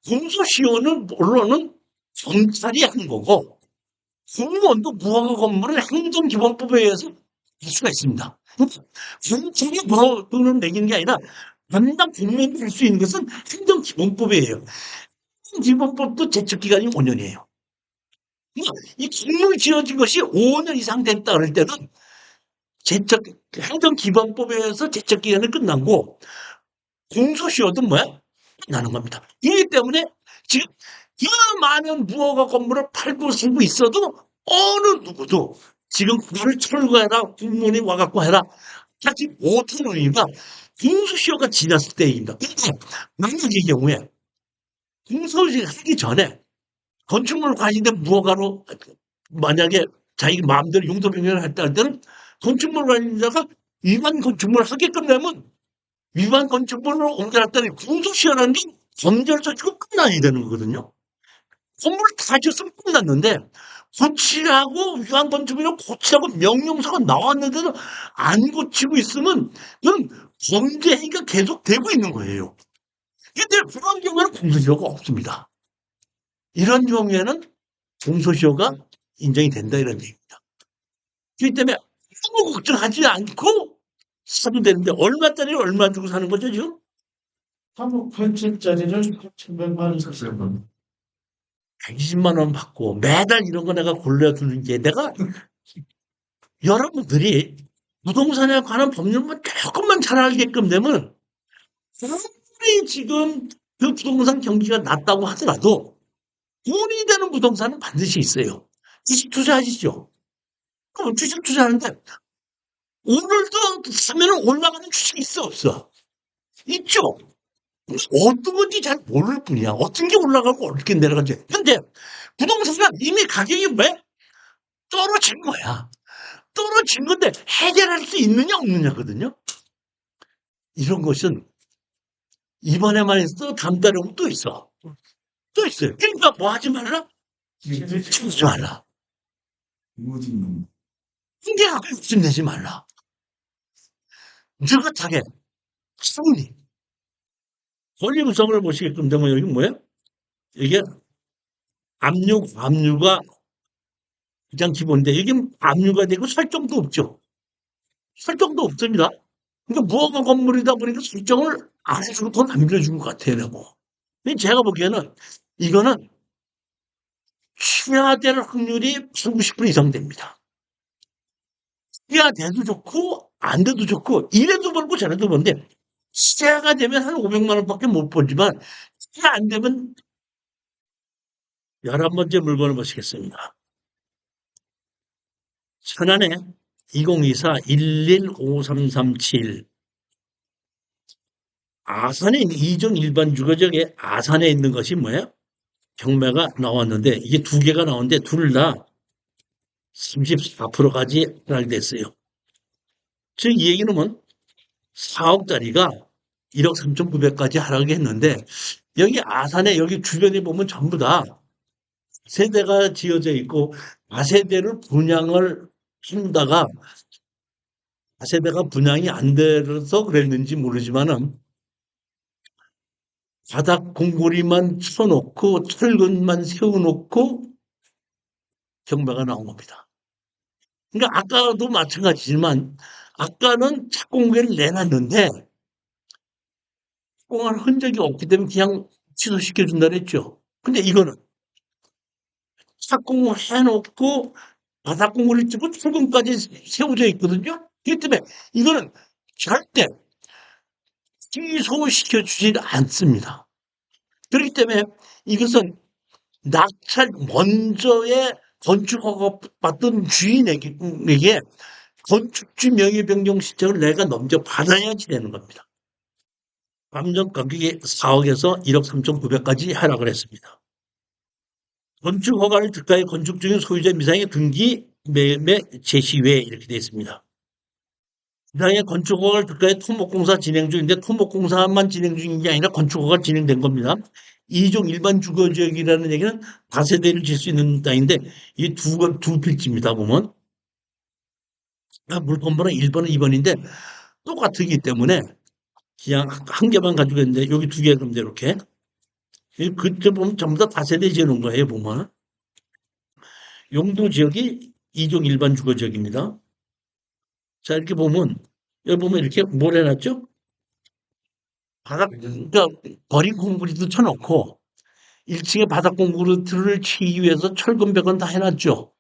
Speaker 1: 공소시효는 물론은 경찰이 하는 거고 공무원도 무허가 건물을 행정기본법에 의해서 수가 있습니다. 정책에 돈을 매기는 게 아니라 담당 공무원이 할 수 있는 것은 행정기본법이에요. 행정기본법도 제척기간이 5년이에요. 이 공문이 지어진 것이 5년 이상 됐다 그럴 때는 제척, 행정기본법에 의해서 제척기간이 끝나고 공소시효도 뭐야? 끝나는 겁니다. 이기 때문에 지금 그 많은 무허가 건물을 팔고 살고 있어도 어느 누구도 지금 그거를 철거해라, 공무원이 와갖고 해라 하지 못하는 이유가 공소시효가 지났을 때입니다. 그러니까 만약의 경우에 공소시효 하기 전에 건축물 관리된 무허가로 만약에 자기 마음대로 용도 변경을 했다 할 때는 건축물 관리자가 위반 건축물을 하게끔 되면 위반 건축물을 옮겨놨다니 공소시효라는 게 검열 조치가 끝나야 되는 거거든요. 건물을 다 지었으면 끝났는데 고치라고 위반 건축물을 고치라고 명령서가 나왔는데도 안 고치고 있으면 그건 범죄 행위가 계속되고 있는 거예요. 근데 그런 경우에는 공소시효가 없습니다. 이런 경우에는 공소시효가 인정이 된다 이런 얘기입니다. 그렇기 때문에 아무 걱정하지 않고 사도 되는데 얼마짜리를 얼마 주고 사는 거죠 지금?
Speaker 2: 3억 8천짜리를 8,100만 원 샀어요.
Speaker 1: 120만 원 받고 매달 이런 거 내가 골라두는 게 내가 여러분들이 부동산에 관한 법률만 조금만 잘 알게끔 되면 아무리 지금 그 부동산 경기가 낮다고 하더라도 돈이 되는 부동산은 반드시 있어요. 주식 투자하시죠. 그럼 주식 투자하는데 오늘도 사면 올라가는 주식이 있어 없어? 있죠. 어떤 건지 잘 모를 뿐이야. 어떤 게 올라가고 어떻게 내려가는지. 근데 부동산은 이미 가격이 왜 떨어진 거야. 떨어진 건데 해결할 수 있느냐 없느냐거든요. 이런 것은 이번에만 해서 다음 달에 오면 또 있어. 또 있어요. 그러니까 뭐 하지 말라? 치우지 말라.
Speaker 2: 무진
Speaker 1: 흥계하고 욕심내지 말라. 느긋하게 승리. 권리구성을 보시게끔 되면 여기 뭐예요? 이게 압류가 가장 기본인데 이게 압류가 되고 설정도 없죠. 설정도 없습니다. 그러니까 무허가 건물이다 보니까 설정을 안 해주고 돈 안 빌려준 것 같아요. 내고. 근데 제가 보기에는 이거는 취하될 확률이 90% 이상 됩니다. 취하돼도 좋고 안 돼도 좋고 이래도 벌고 저래도 버는데 취하가 되면 한 500만 원밖에 못 벌지만 취하 안 되면 11번째 물건을 보시겠습니다. 천안에 2024 115337 아산에 있는 이종 일반 주거지역에 아산에 있는 것이 뭐예요? 경매가 나왔는데 이게 두 개가 나왔는데 둘 다 34%까지 하락됐어요. 즉 이 얘기는 뭐 4억짜리가 1억 3,900까지 하락했는데 여기 아산에 여기 주변에 보면 전부 다 세대가 지어져 있고 다세대를 분양을 한다가 다세대가 분양이 안 돼서 그랬는지 모르지만은 바닥 공고리만 쳐놓고 철근만 세워놓고 경매가 나온 겁니다. 그러니까 아까도 마찬가지지만 아까는 착공계를 내놨는데 착공할 흔적이 없기 때문에 그냥 취소시켜 준다 그랬죠. 근데 이거는 착공을 해놓고 바닥공고를 치고 철근까지 세워져 있거든요. 그렇기 때문에 이거는 절대 취소시켜 주지 않습니다. 그렇기 때문에 이것은 낙찰 먼저의 건축허가 받던 주인에게 건축주 명의 변경 신청을 내가 넘겨받아야지 되는 겁니다. 감정 가격이 4억에서 1억 3,900까지 하락을 했습니다. 건축허가를 특가해 건축 중인 소유자 미상의 등기 매매 제시 외에 이렇게 되어 있습니다. 미상의 건축허가를 특가해 토목공사 진행 중인데 토목공사만 진행 중인 게 아니라 건축허가 진행된 겁니다. 2종 일반 주거지역이라는 얘기는 다세대를 질 수 있는 땅인데 이 두 필지입니다. 보면 물건번호 1번은 2번인데 똑같기 때문에 그냥 한 개만 가지고 있는데 여기 두 개 그런데 이렇게 그때 보면 전부 다 다세대 지어놓은 거예요. 보면 용도 지역이 2종 일반 주거지역입니다. 자, 이렇게 보면, 여기 보면 이렇게 뭘 해놨죠? 바닥, 그러니까 버린 콘크리트 쳐놓고 1층에 바닥 콘크리트를 치기 위해서 철근 벽은 다 해놨죠.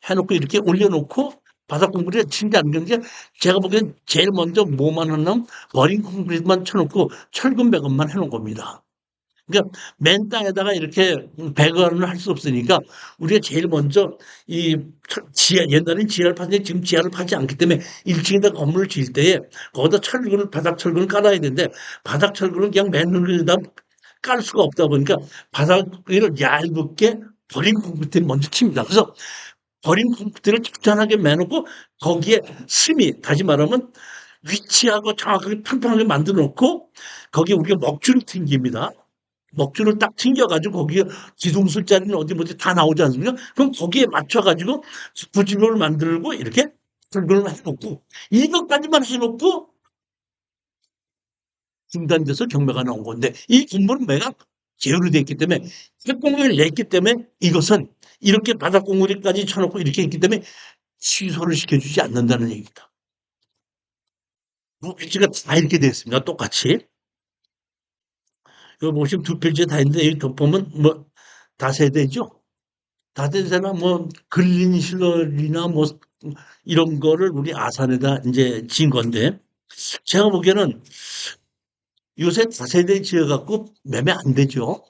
Speaker 1: 해놓고 이렇게 올려놓고 바닥 콘크리트 진짜 안 그런 게 제가 보기엔 제일 먼저 뭐만 하냐면 버린 콘크리트만 쳐놓고 철근 벽은만 해놓은 겁니다. 그러니까 맨 땅에다가 이렇게 배관을 할 수 없으니까 우리가 제일 먼저 이 지하, 옛날엔 지하를 파는데 지금 지하를 파지 않기 때문에 1층에다 건물을 지을 때에 거기다 철근을, 바닥 철근을 깔아야 되는데 바닥 철근은 그냥 맨흙에다 깔 수가 없다 보니까 바닥을 얇게 버린 콘크리트를 먼저 칩니다. 그래서 버린 콘크리트를 튼튼하게 매놓고 거기에 스미, 다시 말하면 위치하고 정확하게 평평하게 만들어 놓고 거기에 우리가 먹줄을 튕깁니다. 먹줄을 딱 튕겨가지고 거기에 기둥술 자리는 어디 뭐지 다 나오지 않습니까? 그럼 거기에 맞춰가지고 구조물을 만들고 이렇게 설계를 해놓고 이것까지만 해놓고 중단돼서 경매가 나온 건데 이 건물은 매가 제어로 되어 있기 때문에 특공을 냈기 때문에 이것은 이렇게 바닥공구리까지 쳐놓고 이렇게 있기 때문에 취소를 시켜주지 않는다는 얘기입니다. 위치가 다 이렇게 되어 있습니다. 똑같이. 여기 보시면 두 필지 다 있는데 여기 보면 뭐 다세대죠. 다세대나 뭐 근린실러리나 뭐 이런 거를 우리 아산에다 이제 지은 건데 제가 보기에는 요새 다세대 지어갖고 매매 안 되죠.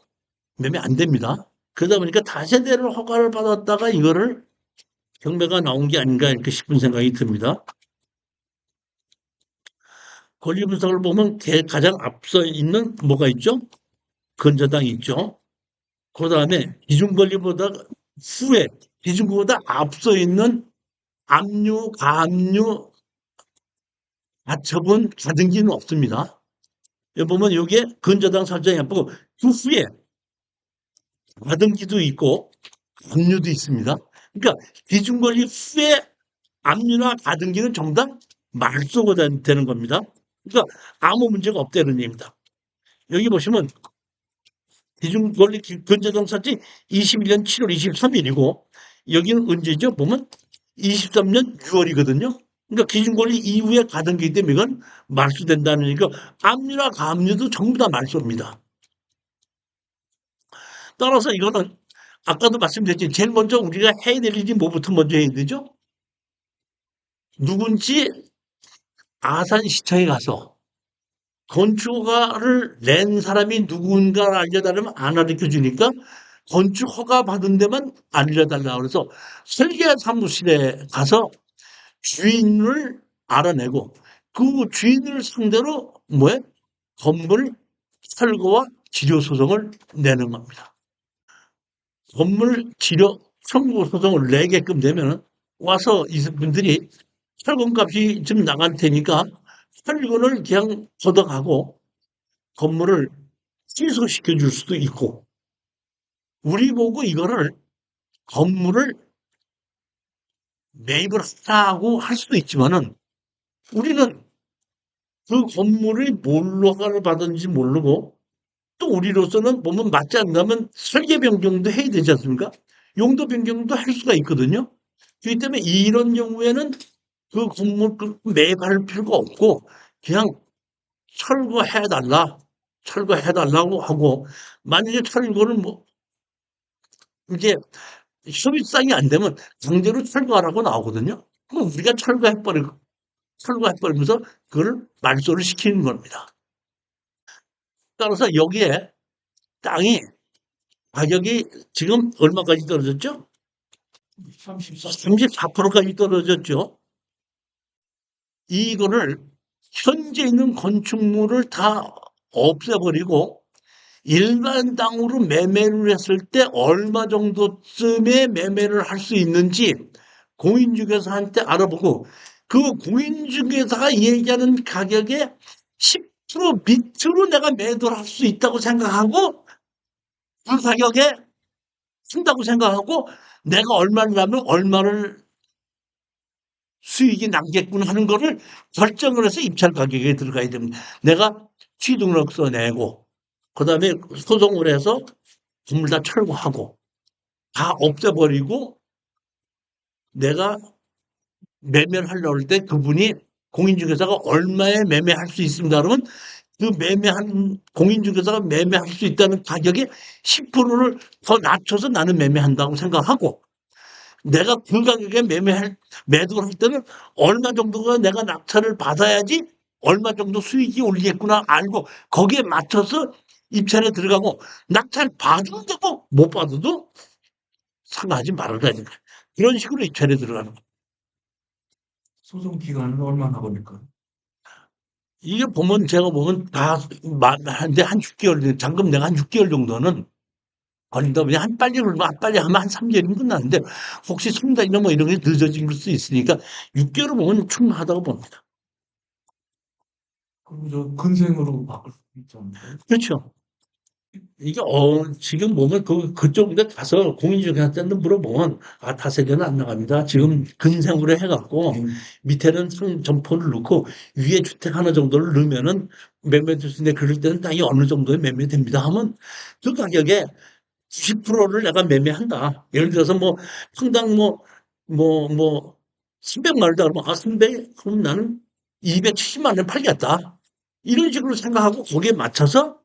Speaker 1: 매매 안 됩니다. 그러다 보니까 다세대를 허가를 받았다가 이거를 경매가 나온 게 아닌가 이렇게 싶은 생각이 듭니다. 권리 분석을 보면 가장 앞서 있는 뭐가 있죠? 건저당이 있죠. 그 다음에 기준권리보다 후에 기준권보다 앞서 있는 압류, 가압류, 가처분, 가등기는 없습니다. 여기 보면 여기에 건저당 설정이 예쁘고 그 후에 가등기도 있고 압류도 있습니다. 그러니까 기준권리 후에 압류나 가등기는 전부 다 말소가 되는 겁니다. 그러니까 아무 문제가 없다는 얘기입니다. 여기 보시면 기준권리 건저당 설정이 21년 7월 23일이고 여기는 언제죠? 보면 23년 6월이거든요. 그러니까 기준권리 이후에 가등기 때문에 이건 말소된다는 얘기가 압류나 가압류도 전부 다 말소입니다. 따라서 이거는 아까도 말씀드렸지 제일 먼저 우리가 해야 될 일이 뭐부터 먼저 해야 되죠? 누군지 아산시청에 가서 건축허가를 낸 사람이 누군가를 알려달라면 안 알려줘 주니까 건축허가 받은 데만 알려달라고 그래서 설계사무실에 가서 주인을 알아내고 그 주인을 상대로 뭐에 건물 철거와 지료 소송을 내는 겁니다. 건물 지료 청구 소송을 내게끔 되면 와서 이분들이 철거값이 좀 나갈 테니까 철거를 그냥 걷어가고 건물을 취소시켜 줄 수도 있고 우리 보고 이거를 건물을 매입을 하라고 할 수도 있지만은 우리는 그 건물이 뭘로 허가를 받았는지 모르고 또 우리로서는 보면 맞지 않다면 설계 변경도 해야 되지 않습니까? 용도 변경도 할 수가 있거든요. 그렇기 때문에 이런 경우에는 그 건물 매입할 필요가 없고 그냥 철거해달라, 철거해달라고 하고 만약에 철거를 뭐 이제 협의상이 안 되면 강제로 철거하라고 나오거든요. 그럼 우리가 철거해버리면서 그걸 말소를 시키는 겁니다. 따라서 여기에 땅이 가격이 지금 얼마까지 떨어졌죠? 34%까지 떨어졌죠. 이거를 현재 있는 건축물을 다 없애버리고 일반 땅으로 매매를 했을 때 얼마 정도쯤에 매매를 할 수 있는지 공인중개사한테 알아보고 그 공인중개사가 얘기하는 가격의 10% 밑으로 내가 매도를 할 수 있다고 생각하고 그 가격에 쓴다고 생각하고 내가 얼마를 나면 얼마를 수익이 남겠구나 하는 거를 결정을 해서 입찰 가격에 들어가야 됩니다. 내가 취등록서 내고 그다음에 소송을 해서 건물 다 철거하고 다 없애버리고 내가 매매를 하려고 할 때 그분이 공인중개사가 얼마에 매매할 수 있습니다. 그러면 그 매매한 공인중개사가 매매할 수 있다는 가격의 10%를 더 낮춰서 나는 매매한다고 생각하고 내가 그 가격에 매도를 할 때는 얼마 정도가 내가 낙찰을 받아야지 얼마 정도 수익이 올리겠구나 알고 거기에 맞춰서 입찰에 들어가고 낙찰 받아도 되고 못 받아도 상하지 말아라는 거야. 그런 식으로 입찰에 들어가는 거야.
Speaker 2: 소송 기간은 얼마나 걸릴까요?
Speaker 1: 이게 보면 제가 보면 다 한데 한 6개월 잠금 내가 한 6개월 정도는 걸린다. 그냥 한 빨리 안 빨리 하면 한 3개월이면 끝나는데 혹시 송달이나 뭐 이런 게 늦어질 수 있으니까 6개월 보면 충분하다고 봅니다.
Speaker 2: 그리고 저 근생으로 바꿀 수 있지 않을까요?
Speaker 1: 그렇죠. 이게 지금 보면 그쪽에 가서 공인중개사한테 물어보면 다세대는 안 나갑니다. 지금 근생으로 해갖고 밑에는 점포를 넣고 위에 주택 하나 정도를 넣으면은 매매될 수 있는데 그럴 때는 땅이 어느 정도에 매매됩니다 하면 그 가격에 90%를 내가 매매한다. 예를 들어서 뭐 평당 뭐 300만 원이다 그러면 300 그럼 나는 270만 원에 팔겠다. 이런 식으로 생각하고 거기에 맞춰서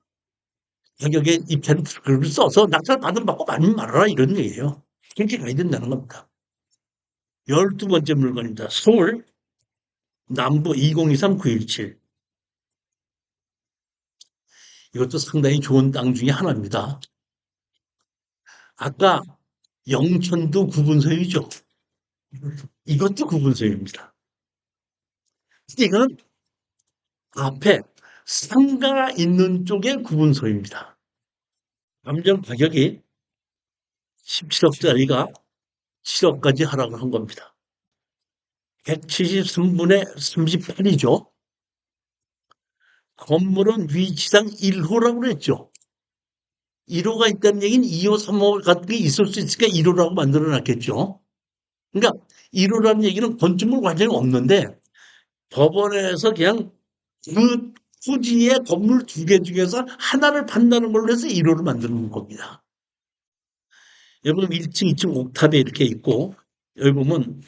Speaker 1: 가격에 입찰을 글을 써서 낙찰 받으면 받고 말면 말아라 이런 얘기예요. 그렇게 가야 된다는 겁니다. 12번째 물건입니다. 서울 남부 2023-917 이것도 상당히 좋은 땅 중에 하나입니다. 아까 영천도 구분소유죠. 이것도 구분소유입니다. 근데 이거는 앞에 상가가 있는 쪽에 구분소유입니다. 감정 가격이 17억짜리가 7억까지 하락을 한 겁니다. 173분의 38이죠. 건물은 위치상 1호라고 그랬죠. 1호가 있다는 얘기는 2호, 3호 같은 게 있을 수 있으니까 1호라고 만들어 놨겠죠. 그러니까 1호라는 얘기는 건축물 관련이 없는데 법원에서 그냥 그 토지의 건물 2개 중에서 하나를 판다는 걸로 해서 1호를 만들어 놓은 겁니다. 여기 보면 1층, 2층 옥탑에 이렇게 있고 여기 보면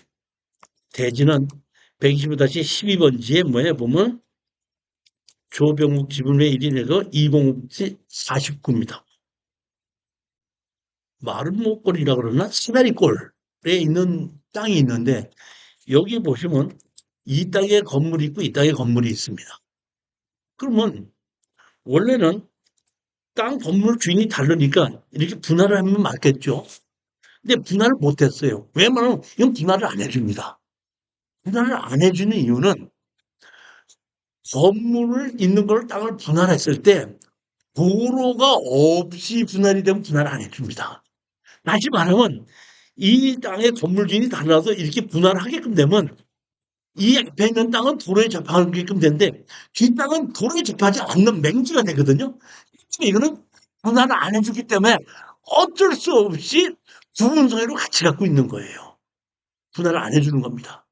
Speaker 1: 대지는 125-12번지에 뭐에 보면 조병욱 지분의 1인에서 2공지 49입니다. 마른 목골이라 그러나 사다리꼴에 있는 땅이 있는데 여기 보시면 이 땅에 건물이 있고 이 땅에 건물이 있습니다. 그러면 원래는 땅 건물 주인이 다르니까 이렇게 분할을 하면 맞겠죠. 근데 분할을 못했어요. 왜냐면 이건 분할을 안 해줍니다. 분할을 안 해주는 이유는 건물을 있는 걸 땅을 분할했을 때 도로가 없이 분할이 되면 분할을 안 해줍니다. 다시 말하면 이 땅의 건물 주인이 달라서 이렇게 분할을 하게끔 되면 이 앞에 있는 땅은 도로에 접하게끔 되는데 뒷 땅은 도로에 접하지 않는 맹지가 되거든요. 이거는 분할을 안 해주기 때문에 어쩔 수 없이 구분소유로 같이 갖고 있는 거예요. 분할을 안 해주는 겁니다.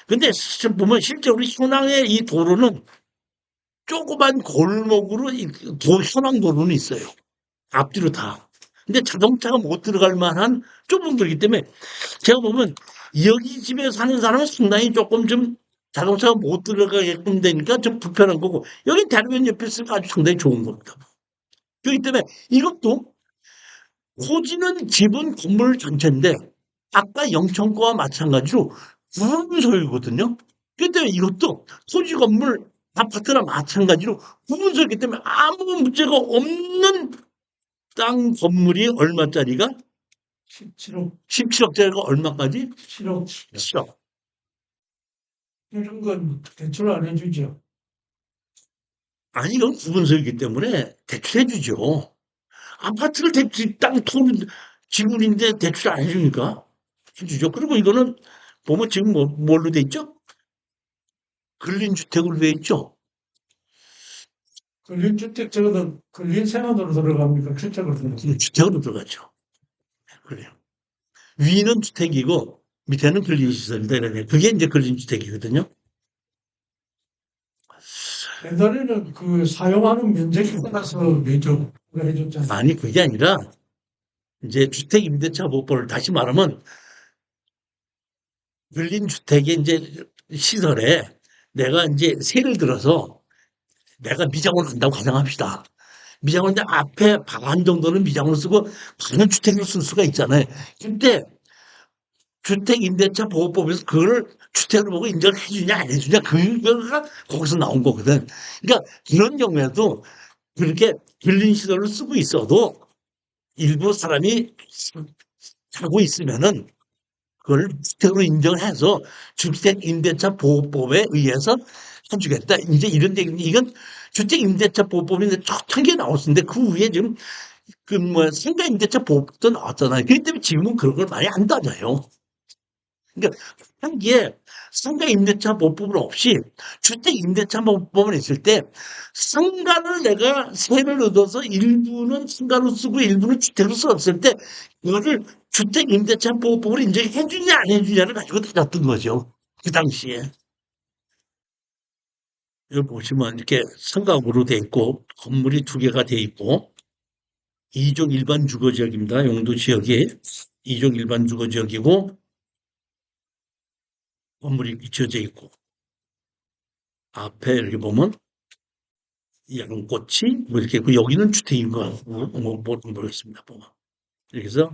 Speaker 1: 근데 보면 실제로 현황의 이 도로는 조그만 골목으로 현황 도로는 있어요. 앞뒤로 다. 근데 자동차가 못 들어갈 만한 좁은 거기 때문에 제가 보면 여기 집에 사는 사람은 상당히 조금 좀 자동차가 못 들어가게끔 되니까 좀 불편한 거고 여기 대로변 옆에 있으니까 아주 상당히 좋은 겁니다. 그렇기 때문에 이것도 토지는 기본 건물 전체인데 아까 영천거와 마찬가지로 구분 소유거든요. 그렇기 때문에 이것도 토지 건물 아파트나 마찬가지로 구분 소유이기 때문에 아무 문제가 없는 땅 건물이 얼마짜리가
Speaker 2: 17억,
Speaker 1: 17억짜리가 얼마까지?
Speaker 2: 7억.
Speaker 1: 7억.
Speaker 2: 이런 건 대출 안 해주죠.
Speaker 1: 아니 이건 구분 소유이기 때문에 대출해 주죠. 아파트를 땅 지분인데 대출 안 해주니까 해주죠. 그리고 이거는 보면 지금 뭘로 돼 있죠? 근린주택으로 돼 있죠.
Speaker 2: 근린주택 저거는 근린생활으로 들어갑니까? 주택으로 들어갑니까?
Speaker 1: 주택으로 들어가죠. 그래요. 위는 주택이고 밑에는 근린시설이다. 이러네. 그게 이제 근린주택이거든요.
Speaker 2: 옛날에는 그 사용하는 면적에 따라서 면적을 해줬잖아요.
Speaker 1: 아니 그게 아니라 이제 주택임대차 보호법을 다시 말하면 빌린 주택의 이제 시설에 내가 이제 세를 들어서 내가 미장원을 한다고 가정합시다. 미장원인데 앞에 반 정도는 미장원을 쓰고 반은 주택으로 쓸 수가 있잖아요. 근데 주택임대차 보호법에서 그걸 주택으로 보고 인정을 해주냐 안 해주냐 그거가 거기서 나온 거거든. 그러니까 이런 경우에도 그렇게 빌린 시설을 쓰고 있어도 일부 사람이 하고 있으면은 그걸 주택으로 인정해서 주택임대차 보호법에 의해서 해주겠다. 이제 이런 얘기, 이건 주택임대차 보호법인데 첫 게 나왔었는데 그 위에 지금 그 뭐 상가임대차 보호법도 나왔잖아요. 그렇기 때문에 지금은 그런 걸 많이 안 따져요. 그러니까 한기에 상가임대차 보호법은 없이 주택임대차 보호법만 있을 때 상가를 내가 세를 얻어서 일부는 상가로 쓰고 일부는 주택으로 썼을 때 그거를 주택임대차 보호법으로 인정해 주냐 안 해주냐를 가지고 다뤘던 거죠. 그 당시에. 여기 보시면 이렇게 상가구로 돼 있고 건물이 두 개가 돼 있고 2종 일반 주거지역입니다. 용도 지역이 2종 일반 주거지역이고 건물이 비춰져 있고 앞에 이렇게 보면 양꽃이 뭐 이렇게 있고 여기는 주택인 거 같고 뭐 모르겠습니다. 보면. 이렇게 해서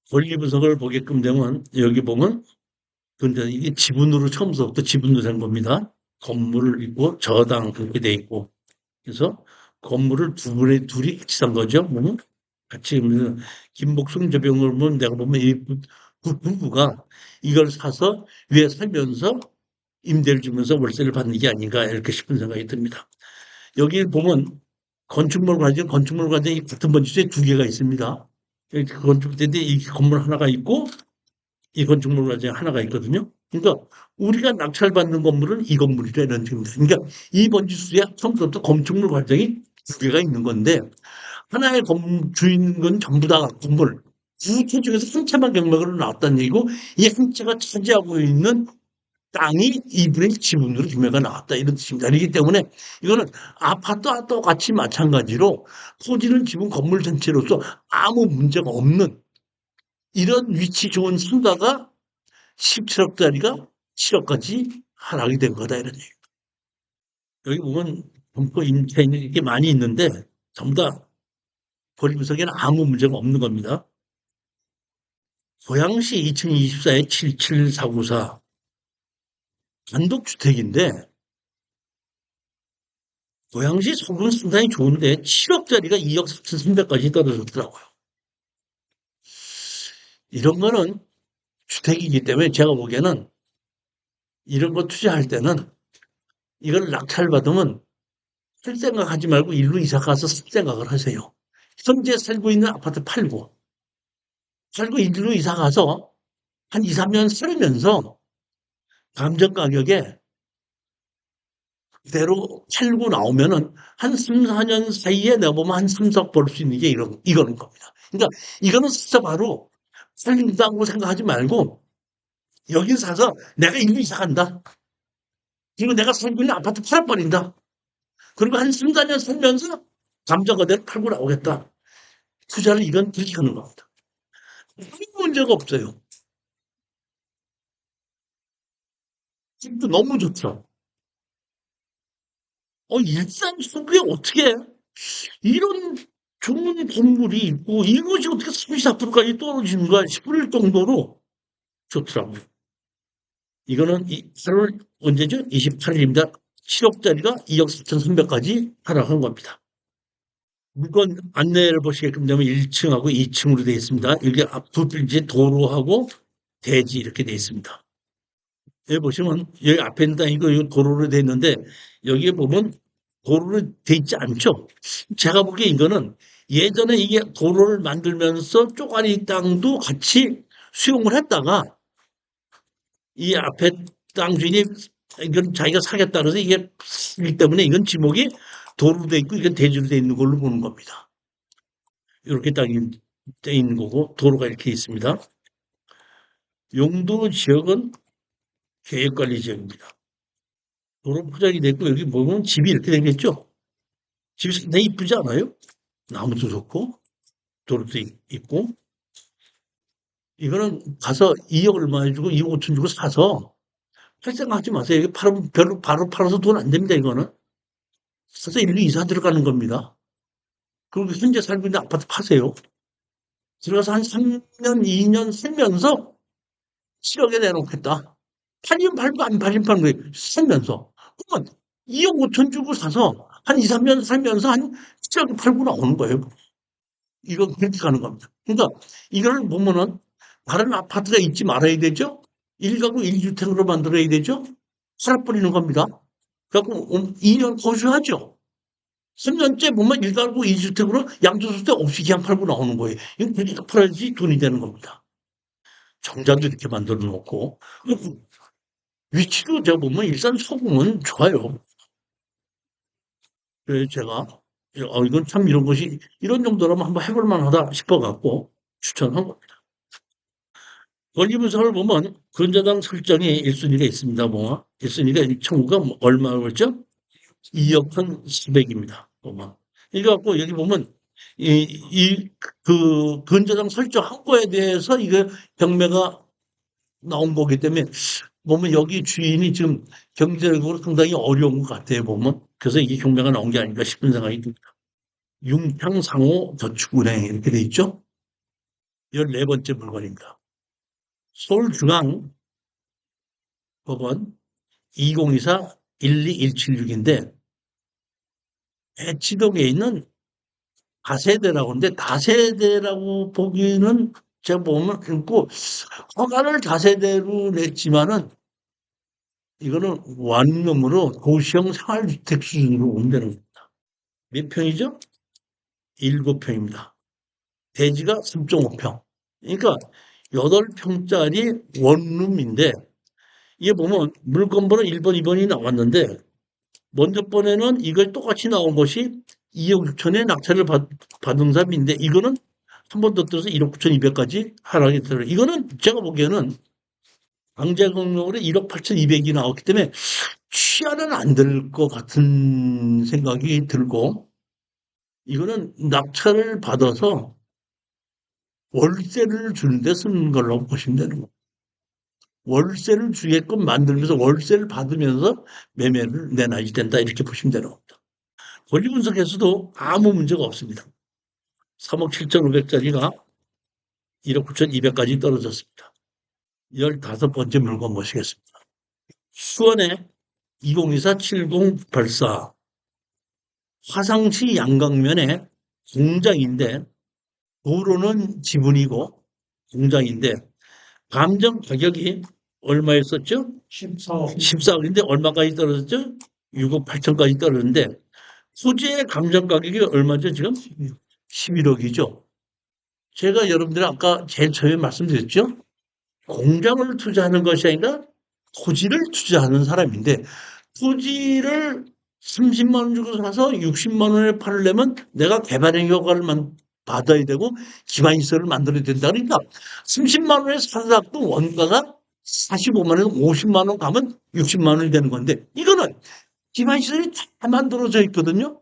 Speaker 1: 권리 분석을 보게끔 되면 여기 보면 근데 이게 지분으로 처음부터 지분으로 된 겁니다. 건물을 있고 저당 그렇게 돼 있고 그래서 건물을 둘이 같이 산 거죠. 같이 그러면 김복순 저병을 보면 내가 보면 이 부부가 이걸 사서 위에 살면서 임대를 주면서 월세를 받는 게 아닌가 이렇게 싶은 생각이 듭니다. 여기 보면 건축물 과정이 같은 번지수에 두 개가 있습니다. 그 건축대인데 이 건물 하나가 있고 이 건축물 과정에 하나가 있거든요. 그러니까 우리가 낙찰받는 건물은 이 건물이라 이런 식입니다. 그러니까 이 번지수에 처음부터 건축물 과정이 두 개가 있는 건데 하나의 주인은 전부 다 건물 두 채 중에서 한 채만 경매로 나왔다는 얘기고 이 한 채가 차지하고 있는 땅이 이분의 지분으로 규매가 나왔다 이런 뜻입니다. 그렇기 때문에 이거는 아파트와 똑같이 마찬가지로 토지는 지분 건물 전체로서 아무 문제가 없는 이런 위치 좋은 상가가 17억짜리가 7억까지 하락이 된 거다 이런 얘기. 여기 보면 범퍼 임차인이 이렇게 많이 있는데 전부 다 권리 분석에는 아무 문제가 없는 겁니다. 고양시 2024에 77494 단독주택인데 고양시 소분 상당히 좋은데 7억짜리가 2억 4,300까지 떨어졌더라고요. 이런 거는 주택이기 때문에 제가 보기에는 이런 거 투자할 때는 이걸 낙찰받으면 쓸 생각하지 말고 일로 이사 가서 쓸 생각을 하세요. 현재 살고 있는 아파트 팔고 일로 이사 가서 한 2, 3년 살면서 감정 가격에 그대로 팔고 나오면은 한 3, 4년 사이에 내가 보면 한 3, 4억 벌 수 있는 게 이거는 겁니다. 그러니까 이거는 진짜 바로 살린다고 생각하지 말고 여기 사서 내가 일로 이사 간다. 그리고 내가 살고 있는 아파트 팔아버린다. 그리고 한 3, 4년 살면서 감정 그대로 팔고 나오겠다. 투자를 이건 그렇게 하는 겁니다. 아무 문제가 없어요. 집도 너무 좋죠. 일산 속에 어떻게 이런 좋은 건물이 있고 이것이 어떻게 34%까지 떨어지는 거야 싶을 정도로 좋더라고요. 이거는 8월 언제죠? 28일입니다. 7억짜리가 2억 4,300까지 하락한 겁니다. 물건 안내를 보시게끔 되면 1층하고 2층으로 되어 있습니다. 여기 앞두 빌지 도로하고 대지 이렇게 되어 있습니다. 여기 보시면 여기 앞에 있는 땅이고 이 도로로 되어 있는데 여기에 보면 도로로 되어 있지 않죠. 제가 보기에 이거는 예전에 이게 도로를 만들면서 쪼가리 땅도 같이 수용을 했다가 이 앞에 땅 주인이 이건 자기가 사겠다 그래서 이게 이 때문에 이건 지목이 도로로 되어 있고 이건 대지로 되어 있는 걸로 보는 겁니다. 이렇게 땅이 되어 있는 거고 도로가 이렇게 있습니다. 용도 지역은 계획관리 지역입니다. 도로 포장이 됐고 여기 보면 집이 이렇게 생겼죠. 집이 상당히 이쁘지 않아요? 나무도 좋고 도로도 있고 이거는 가서 2억 얼마 주고 2억 5천 주고 사서 할 생각하지 마세요. 이게 바로 팔아서 돈 안 됩니다, 이거는. 사서 일로 이사 들어가는 겁니다. 그리고 현재 살고 있는 아파트 파세요. 들어가서 한 3년, 2년 살면서 7억에 내놓겠다. 팔리면 팔고 안 팔리면 파는 거예요. 살면서. 그러면 2억 5천 주고 사서 한 2, 3년 살면서 한 7억에 팔고 나오는 거예요. 이건 그렇게 가는 겁니다. 그러니까 이걸 보면은 다른 아파트가 있지 말아야 되죠. 1가구 1주택으로 만들어야 되죠. 살아버리는 겁니다. 그래갖고 2년 거주하죠. 3년째 보면 1가구 2주택으로 양도소득 없이 그냥 팔고 나오는 거예요. 이건 그렇게 팔아야지 돈이 되는 겁니다. 정자도 이렇게 만들어 놓고 위치도 제가 보면 일산 서구는 좋아요. 그래서 제가 이건 참 이런 것이 이런 정도라면 한번 해볼 만하다 싶어갖고 추천한 겁니다. 권리분석을 보면 근저당 설정이 1순위가 있습니다. 뭐 1순위가 청구가 얼마였죠? 2억 1,400입니다. 보면 이거 갖고 여기 보면 그 근저당 설정한 거에 대해서 이거 경매가 나온 거기 때문에 보면 여기 주인이 지금 경제적으로 상당히 어려운 것 같아요. 보면 그래서 이게 경매가 나온 게 아닌가 싶은 생각이 듭니다. 융평상호 저축은행 이렇게 돼 있죠. 14번째 물건입니다. 서울중앙법원 2024 12176인데 대치동에 있는 다세대라고 하는데 다세대라고 보기에는 제가 보면 그렇고 허가를 다세대로 냈지만은 이거는 원룸으로 도시형 생활주택 수준으로 온다는 겁니다. 몇 평이죠? 7평입니다. 대지가 3.5평. 그러니까 8평짜리 원룸인데 이게 보면 물건번호 1번, 2번이 나왔는데 먼저 번에는 이걸 똑같이 나온 것이 2억 6천에 낙찰을 받은 사람인데 이거는 한 번 더 떠서 1억 9천2백까지 하락이 들어요. 이거는 제가 보기에는 강제공역으로 1억 8천2백이 나왔기 때문에 취하는 안 될 것 같은 생각이 들고 이거는 낙찰을 받아서 월세를 주는데 쓰는 걸로 보시면 되는 거예요. 월세를 주게끔 만들면서 월세를 받으면서 매매를 내놔야 된다 이렇게 보시면 되는 겁니다. 권리 분석에서도 아무 문제가 없습니다. 3억 7,500짜리가 1억 9천2백까지 떨어졌습니다. 15번째 물건 모시겠습니다. 수원의 2024-7084 화상시 양강면에 공장인데 도로는 지분이고 공장인데 감정 가격이 얼마였었죠?
Speaker 2: 14억.
Speaker 1: 14억인데 얼마까지 떨어졌죠? 6억 8천까지 떨어졌는데 소재의 감정 가격이 얼마죠 지금? 11억이죠. 제가 여러분들 아까 제일 처음에 말씀드렸죠? 공장을 투자하는 것이 아니라 토지를 투자하는 사람인데 토지를 30만 원 주고 사서 60만 원에 팔려면 내가 개발행 효과를 받아야 되고 기반시설을 만들어야 된다. 그러니까 30만 원에 사도 원가가 45만 원, 50만 원 가면 60만 원이 되는 건데 이거는 기반시설이 다 만들어져 있거든요.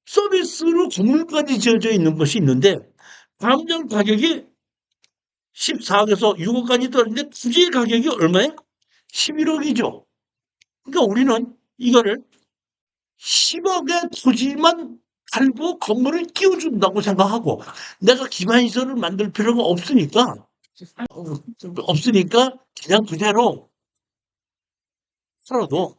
Speaker 1: 서비스로 건물까지 지어져 있는 것이 있는데 감정 가격이 14억에서 6억까지 떨어졌는데 투지 가격이 얼마예요? 11억이죠. 그러니까 우리는 이거를 10억의 토지만 팔고 건물을 끼워준다고 생각하고 내가 기반시설을 만들 필요가 없으니까 그냥 그대로 살아도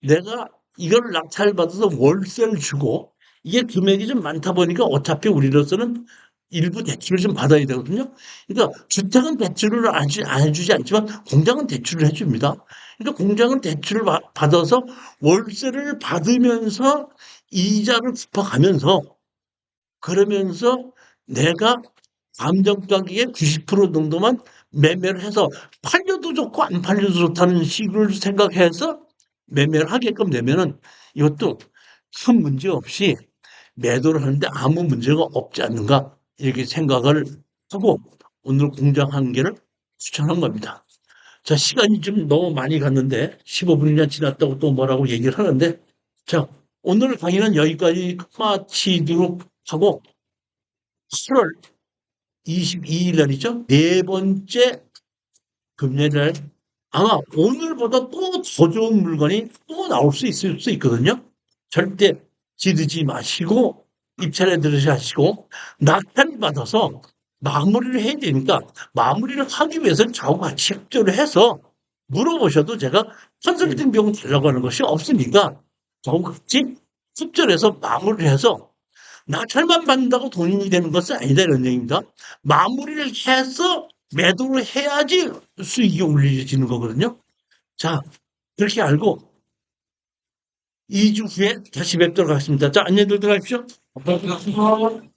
Speaker 1: 내가 이걸 낙찰받아서 월세를 주고 이게 금액이 좀 많다 보니까 어차피 우리로서는 일부 대출을 좀 받아야 되거든요. 그러니까 주택은 대출을 안 해주지 않지만 공장은 대출을 해줍니다. 그러니까 공장은 대출을 받아서 월세를 받으면서 이자를 갚아가면서 그러면서 내가 감정 가격의 90% 정도만 매매를 해서 팔려도 좋고 안 팔려도 좋다는 식으로 생각해서 매매를 하게끔 되면은 이것도 큰 문제 없이 매도를 하는데 아무 문제가 없지 않는가 이렇게 생각을 하고 오늘 공장 한 개를 추천한 겁니다. 자, 시간이 좀 너무 많이 갔는데 15분이나 지났다고 또 뭐라고 얘기를 하는데 자, 오늘 강의는 여기까지 마치도록 하고 8월 22일 날이죠. 네 번째 금요일 날 아마 오늘보다 또 더 좋은 물건이 또 나올 수 있을 수 있거든요. 절대 지르지 마시고 입찰에 들으시고 낙찰 받아서 마무리를 해야 되니까 마무리를 하기 위해서는 저하고 같이 협조를 해서 물어보셔도 제가 컨설팅 비용 달라고 하는 것이 없으니까 저하고 같이 협조를 해서 마무리를 해서 낙찰만 받는다고 돈이 되는 것은 아니다 이런 얘기입니다. 마무리를 해서 매도를 해야지 수익이 올려지는 거거든요. 자, 그렇게 알고 2주 후에 다시 뵙도록 하겠습니다. 자, 안녕히 들어가십시오.
Speaker 2: 감사합니다.